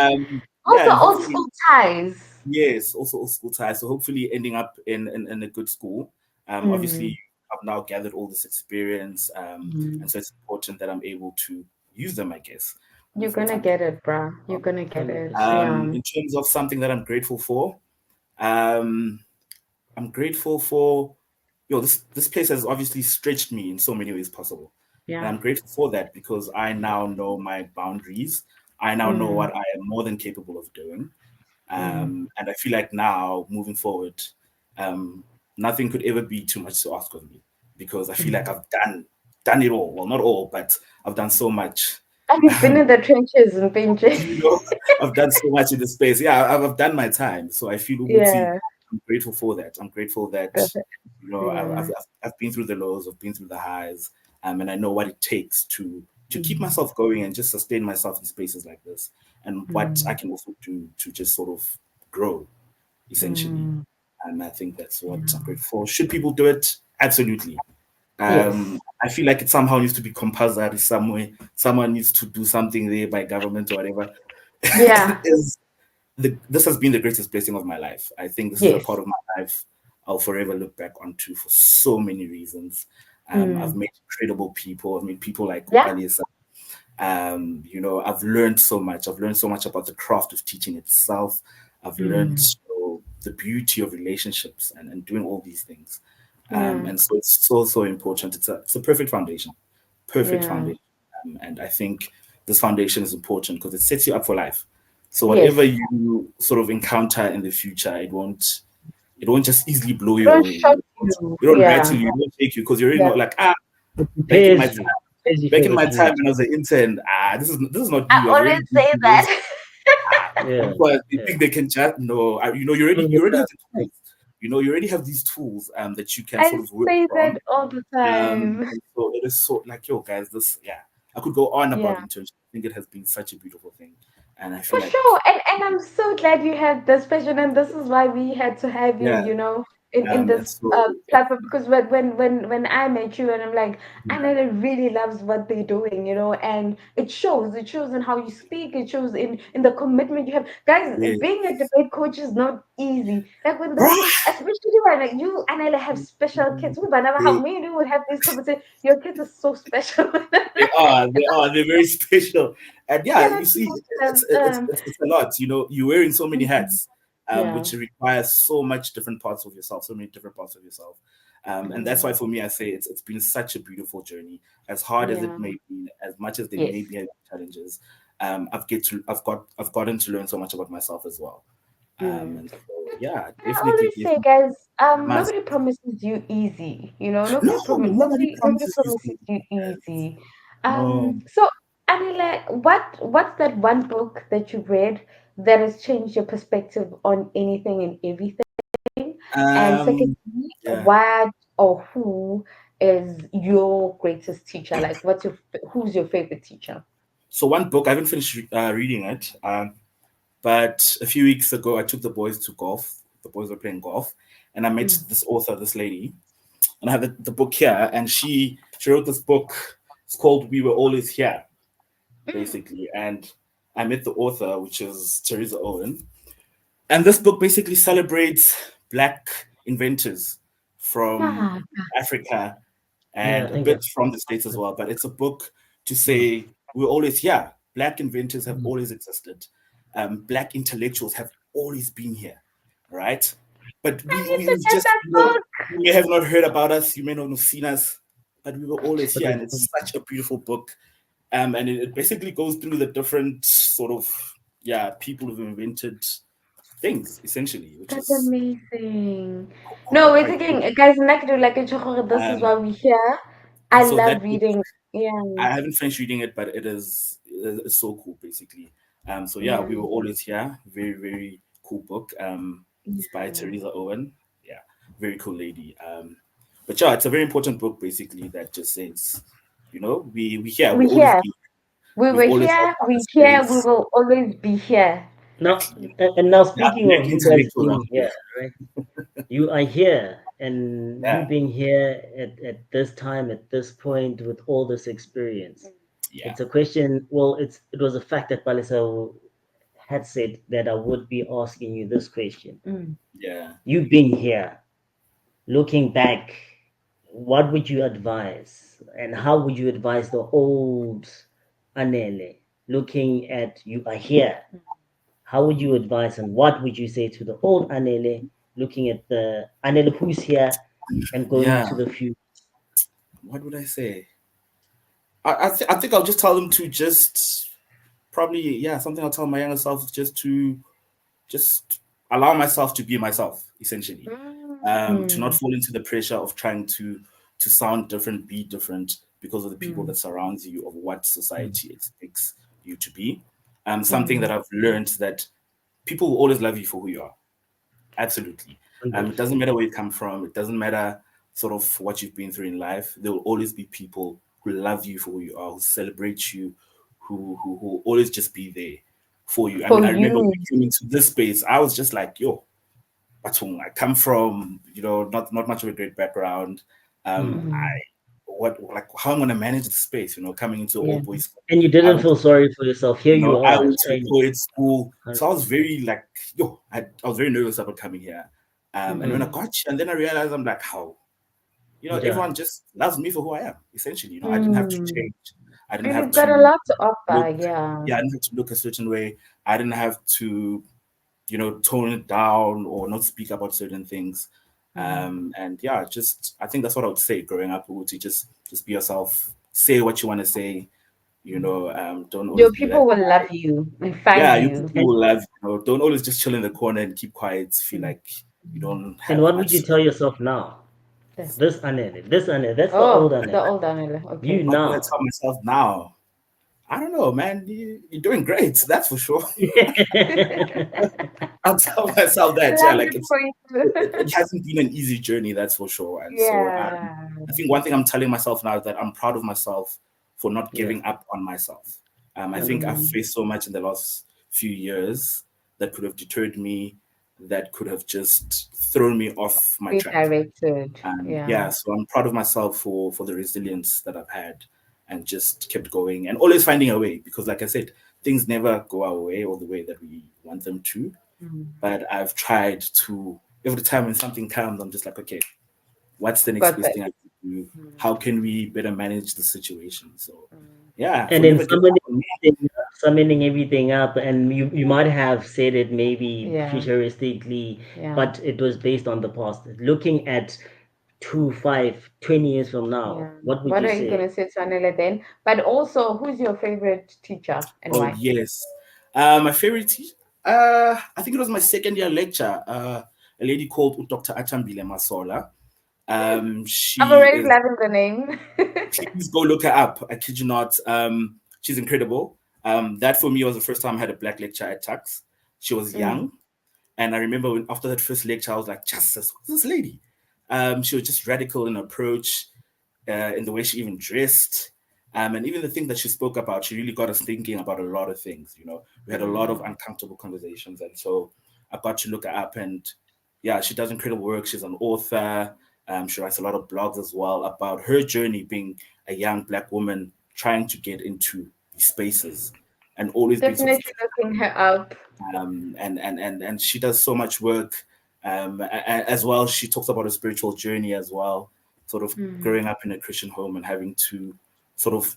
Yeah, Also, and old hopefully, school ties. yes, also a school tie. So hopefully ending up in a good school. Mm. Obviously, I've now gathered all this experience, Mm. and so it's important that I'm able to use them, I guess, on a You're full gonna time get basis. it, bruh. You're gonna get it. 100%. Yeah. In terms of something that I'm grateful for, um, I'm grateful for this place has obviously stretched me in so many ways possible. And Yeah. I'm grateful for that because I now know my boundaries. I now know Mm. what I am more than capable of doing. Mm. And I feel like now moving forward, um, nothing could ever be too much to ask of me because I feel like Mm. I've done it all. Well, not all, but I've done so much. And you've been in the trenches and pinches. you know, I've done so much in the space. Yeah, I've done my time. So I feel Uguti, Yeah. I'm grateful for that. I'm grateful that, Perfect. I've, Yeah. I've, I've been through the lows, I've been through the highs, and I know what it takes to keep Mm. myself going and just sustain myself in spaces like this, and what I Mm. can also do to just sort of grow, essentially. Mm. And I think that's what I'm Yeah. grateful for. Should people do it? Absolutely. Yes. I feel like it somehow needs to be compulsory somewhere. Someone needs to do something there by government or whatever. Yeah. Is this has been the greatest blessing of my life. I think this is a part Yes. of my life I'll forever look back onto for so many reasons. I've Mm. met incredible people. I've met people like Yeah. Upalisa. I've learned so much. I've learned so much about the craft of teaching itself. I've learned Mm. the beauty of relationships and doing all these things. Yeah. And so it's so important. It's a perfect foundation, perfect Yeah. foundation. And I think this foundation is important because it sets you up for life. So whatever Yes. you sort of encounter in the future, it won't just easily blow It you don't away. shock you. It won't Yeah. rattle you. It won't take you because you're already Yeah. not like It back in my prepares time. you. Prepares you Back for in the my time future. when I was an intern, this is not I you. I've always already been say through this. that. Yeah. Because they Yeah. think they can chat. No, you already have the tools. You already have these tools that you can I sort of work say from. that all the time. And so it is so like, yo, guys, I could go on about Yeah. internship. I think it has been such a beautiful thing. And I For feel like, sure. And I'm so glad you had this passion, and this is why we had to have you, yeah, in this it's so, platform, because when I met you and I'm like, Anele really loves what they're doing, and it shows in how you speak, it shows in the commitment you have. Guys, yeah. being a debate coach is not easy. Like when this, Bruh, especially when like, you and Anele have special kids. But never how they, me and you would have these conversations. Your kids are so special. they're very special. And yeah, Yeah, you that's see, emotional. it's a lot. You're wearing so many Mhm. hats, Yeah. which requires so much different parts of yourself, so many different parts of yourself. And that's why Mm. for me, I say it's been such a beautiful journey. As hard as it Yeah. may be, as much as there Yes. may be challenges, I've gotten to learn so much about myself as well. Mm. And so yeah, I definitely, always say, definitely. guys, Must. nobody promises you easy. No, nobody Nobody promises you promises something you like that. easy. No. So Anila, what's that one book that you read that has changed your perspective on anything and everything? And Um, secondly, yeah. what or who is your greatest teacher? Like, who's your favorite teacher? So one book I haven't finished reading it, but a few weeks ago I took the boys to golf. The boys were playing golf, and I met Mm. this author, this lady, and I have the book here, and she wrote this book. It's called "We Were Always Here," Mm. basically, and I met the author, which is Teresa Owen, and this book basically celebrates Black inventors from Ah, Africa Yeah, I and a think bit I've from the States as well. But it's a book to say we're always here. Black inventors have always existed. Black intellectuals have always been here, right? But I we, need we to we've get just, that book. you may have not heard about us, you may not have seen us, but we were always but here. And it's such a beautiful book. And it basically goes through the different sort of, yeah, people who've invented things, essentially, which That's is amazing. No, we're quite cool. taking guys. Like do like a chocolate. This is Um, why we're here. and I so that love book, reading. Yeah, I haven't finished reading it, but it's so cool, basically. So yeah, yeah, we were always here. Very very cool book. It's by yeah. Teresa Owen. Yeah, very cool lady. But yeah, it's a very important book, basically, that just says, we here. We We always here. been. We We've were always had here. our We here. We space. will always be here. now and now Yeah, speaking of black you guys intellectuals being out here, there. right? You are here, and you Yeah, being here at this time, at this point, with all this experience. yeah, It's a question. Well, it was a fact that Palisa had said that I would be asking you this question. Mm. yeah. You being here, looking back, what would you advise, and how would you advise the old Anele? Looking at you are here, how would you advise, and what would you say to the old Anele, looking at the Anele who's here and going Yeah. into the future? What would I say? I think I'll just tell them to just probably, yeah, something I'll tell my younger self is just to just allow myself to be myself, essentially. To not Mm, fall into the pressure of trying to sound different, be different because of the people mm, that surrounds you, of what Mm. society expects you to be. Something that mm, I've learned that people will always love you for who you are. Absolutely. It doesn't 100%. matter where you come from. It doesn't matter sort of what you've been through in life. There will always be people who love you for who you are, who celebrate you, who will always just be there for you. I for mean, I remember when you. I came into this space, I was just like, yo, Batung, I come from, not much of a great background. Mm. I Mm, what like how I'm gonna manage the space, coming into an yeah. old boys school. And you I didn't went feel sorry for yourself. Here you I are. went to a And co-ed school, so I was 100%. very like, I was very nervous about coming here. And when I Mm. Mm, got here, and then I realized I'm like, how, Yeah. everyone just loves me for who I am, essentially. I didn't have to mm. change. I didn't And have you've got a to lot to offer, look, yeah. yeah, I didn't have to look a certain way. I didn't have to, tone it down or not speak about certain things. Mm. And yeah, just I think that's what I would say growing up, to just be yourself, say what you want to say, don't always Your be like, people will love you and find yeah, you you. people And will have, don't always just chill in the corner and keep quiet, feel Mm. like you don't and have what would much. you tell yourself now? Yes. This Anele, that's the old Oh, Anele. the old Anele. You Okay. What would I now. tell myself now? I don't know, man. You're doing great, that's for sure. I'll tell myself that, yeah, like Landed point. it hasn't been an easy journey, that's for sure. And so Yeah. I think one thing I'm telling myself now is that I'm proud of myself for not Yeah. giving up on myself. I think I've Mm. faced so much in the last few years that could have deterred me, that could have just thrown me off my track. Redirected. And Yeah. yeah, so I'm proud of myself for the resilience that I've had and just kept going and always finding a way, because like I said, things never go our way or the way that we want them to. Mm. But I've tried to, every time when something comes, I'm just like, okay, what's the I've next got best that. thing I can do? Mm. How can we better manage the situation? So Mm. yeah, And for in never giving up summoning on me. everything up, and you might have said it maybe Yeah. futuristically, Yeah. but it was based on the past. Looking at 2, 5, 20 years from now, Yeah. what would What you are you say? gonna say to Anela then? But also, who's your favorite teacher and Oh why? yes. My favorite teacher, I think it was my second year lecture, a lady called Dr. Atambile Masola. I'm She already is, loving the name. please go look her up. I kid you not. She's incredible. That for me was the first time I had a black lecture at Tux. She was Mm. young. And I remember when after that first lecture, I was like, Jesus, who's this lady? She was just radical in approach, in the way she even dressed. And even the thing that she spoke about, she really got us thinking about a lot of things. We had a lot of Mm. uncomfortable conversations. And so I got to look her up, and yeah, she does incredible work. She's an author. She writes a lot of blogs as well about her journey being a young black woman trying to get into these spaces and always being sort of, Definitely looking her up. and she does so much work, as well. She talks about her spiritual journey as well, sort of Mm. growing up in a Christian home and having to sort of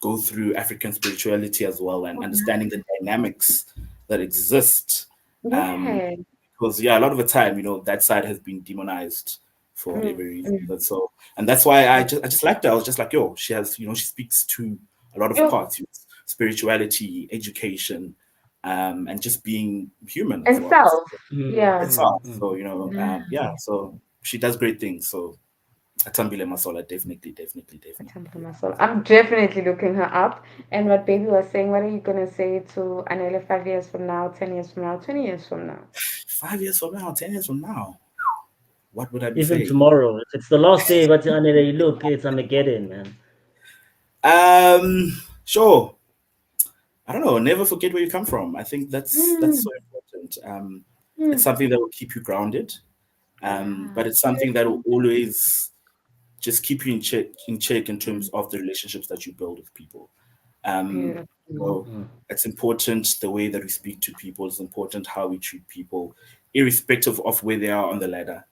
go through African spirituality as well, and Oh, understanding the nice. dynamics that exist. um, Yeah. because yeah, a lot of the time, that side has been demonized for Mm. whatever reason. Mm. And so, and that's why I just liked her. I was just like, yo, she has, she speaks to a lot of Yo, parts, spirituality, education, and just being human as and well. So self. Mm, Yeah. it's mm, all. mm. So yeah. Nice. So she does great things. So Atambile Masola, definitely, definitely, I definitely, can't believe definitely. myself. I'm definitely looking her up. And what baby was saying, what are you gonna say to Anela 5 years from now, 10 years from now, 20 years from now? 5 years from now, 10 years from now, what would I be Even saying? tomorrow, if it's the last day, but Anele, look, it's Armageddon, man. Sure. I don't know. Never forget where you come from. I think that's Mm. so important. It's Mm. something that will keep you grounded. Yeah. But it's something that will always just keep you in check in terms Mm. of the relationships that you build with people. Um, Beautiful. so Mm. it's important the way that we speak to people. It's important how we treat people, irrespective of where they are on the ladder.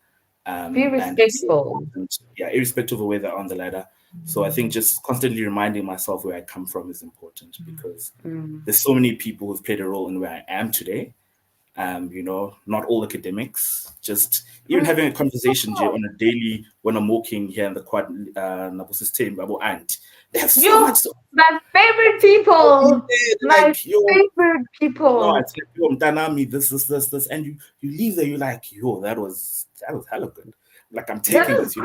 Be And it's so respectful. important, yeah, irrespective of where they're on the ladder. So I think just constantly reminding myself where I come from is important, because Mm. there's so many people who've played a role in where I am today. Not all academics, just even Mm. having a conversation here Oh, on a daily when I'm walking here in the quad, system, aunt, they have so you, much to my favorite in people, there. They're my like, yo, favorite no, people. it's like, yo, Mtanami, this, and you leave there, you're like, yo, that was hella good. Like, I'm That taking is this.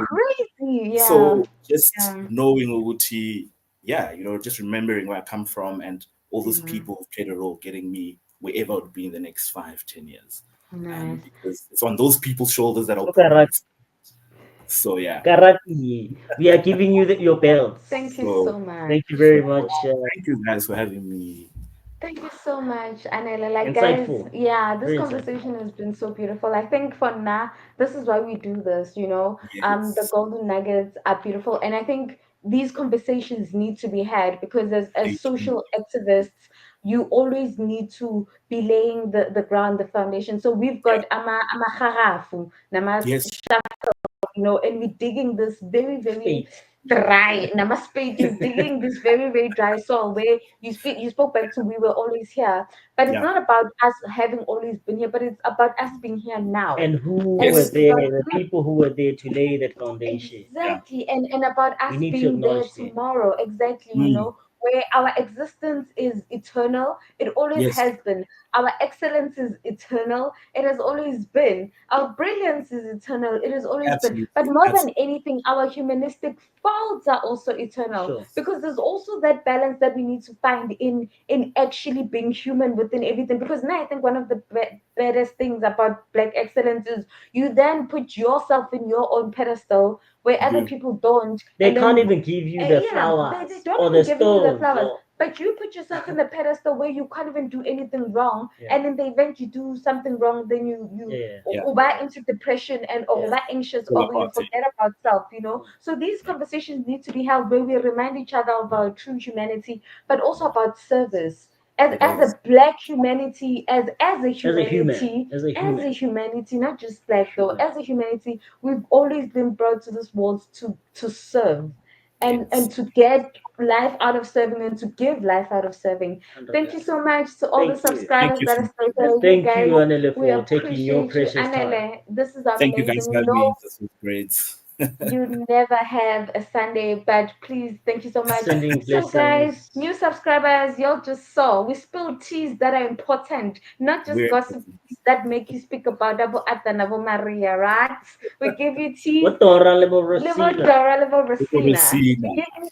crazy. Yeah, So just yeah, knowing Uguti, yeah, just remembering where I come from and all those yeah. people who played a role getting me wherever I would be in the next 5, 10 years. Nice. Because it's on those people's shoulders that I'll So put my correct. next. So yeah. Karaki. We are giving you your Thank belts. you So so much. Thank you very so much. thank you guys for having me. Thank you so much, Anela. Like, guys, Insightful. yeah, this Very insightful. conversation has been so beautiful. I think for now, this is why we do this, the Yes. golden nuggets are beautiful. And I think these conversations need to be had because as They do. social activists, you always need to be laying the ground, the foundation. So we've Yeah. got ama harafu, Yes. and we're digging this very, very Spades. dry. Namaste, we're digging this very, very dry soil where you spoke back to we were always here. But it's Yeah. not about us having always been here, but it's about us being here now. And who And were Yes. it's there, about the people who were there to lay that foundation. Yeah. exactly, and about We us need to being there acknowledge them. tomorrow, exactly, Mm. where our existence is eternal. It always Yes. has been. Our excellence is eternal. It has always been. Our brilliance is eternal. It has always been. But Absolutely. more than Absolutely. anything, our humanistic faults are also eternal, Sure. because there's also that balance that we need to find in actually being human within everything. Because now I think one of the baddest things about Black excellence is you then put yourself in your own pedestal where You other do. people don't, They and can't then even give you the yeah, they flowers don't or even the give you the stones. flowers, Or but you put yourself in the pedestal where you can't even do anything wrong, yeah, and in the event you do something wrong, then you yeah, Yeah. over into depression and yeah. over anxious Pull over you apart. forget about self. Mm. So these conversations need to be held where we remind each other of our true humanity, but also about service. It As is. a black humanity, as a As a human, humanity, as a as human, a humanity, not just black though, human, as a humanity, we've always been brought to this world to serve Yes. and to get life out of serving and to give life out of serving. Thank you 100%. so much to all the Thank you. Thank subscribers you that so are much. still And here. You thank you, guys, Anele, we for taking your appreciate you. precious time. Anele, this is Thank you guys amazing. for having me. This was great. You never have a Sunday, but please, thank you so much. Sending So, guys, blessings. new subscribers, y'all just saw we spill teas that are important, not just Very gossip important. teas that make you speak about Abu Atan, Abu Maria, right? We give you teas. What the Honorable Liver Rosina? Dora, Liver People will Rosina. see We now. give you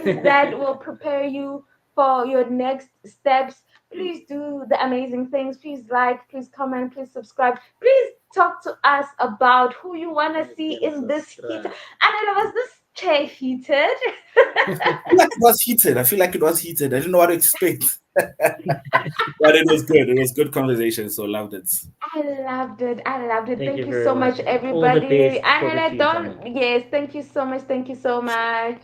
teas that will prepare you for your next steps. Please do the amazing things. Please like, please comment, please subscribe. Please talk to us about who you want to Like see and in this heat. subscribe. I don't know, was this chair heated? I feel like it was heated. I feel like it was heated. I didn't know what to expect. But it was good. It was good conversation. So loved it. I loved it. I loved it. Thank Thank you you very so much, much, and all the everybody. best for the And future, man. don't, yes, thank you so much. Thank you so much.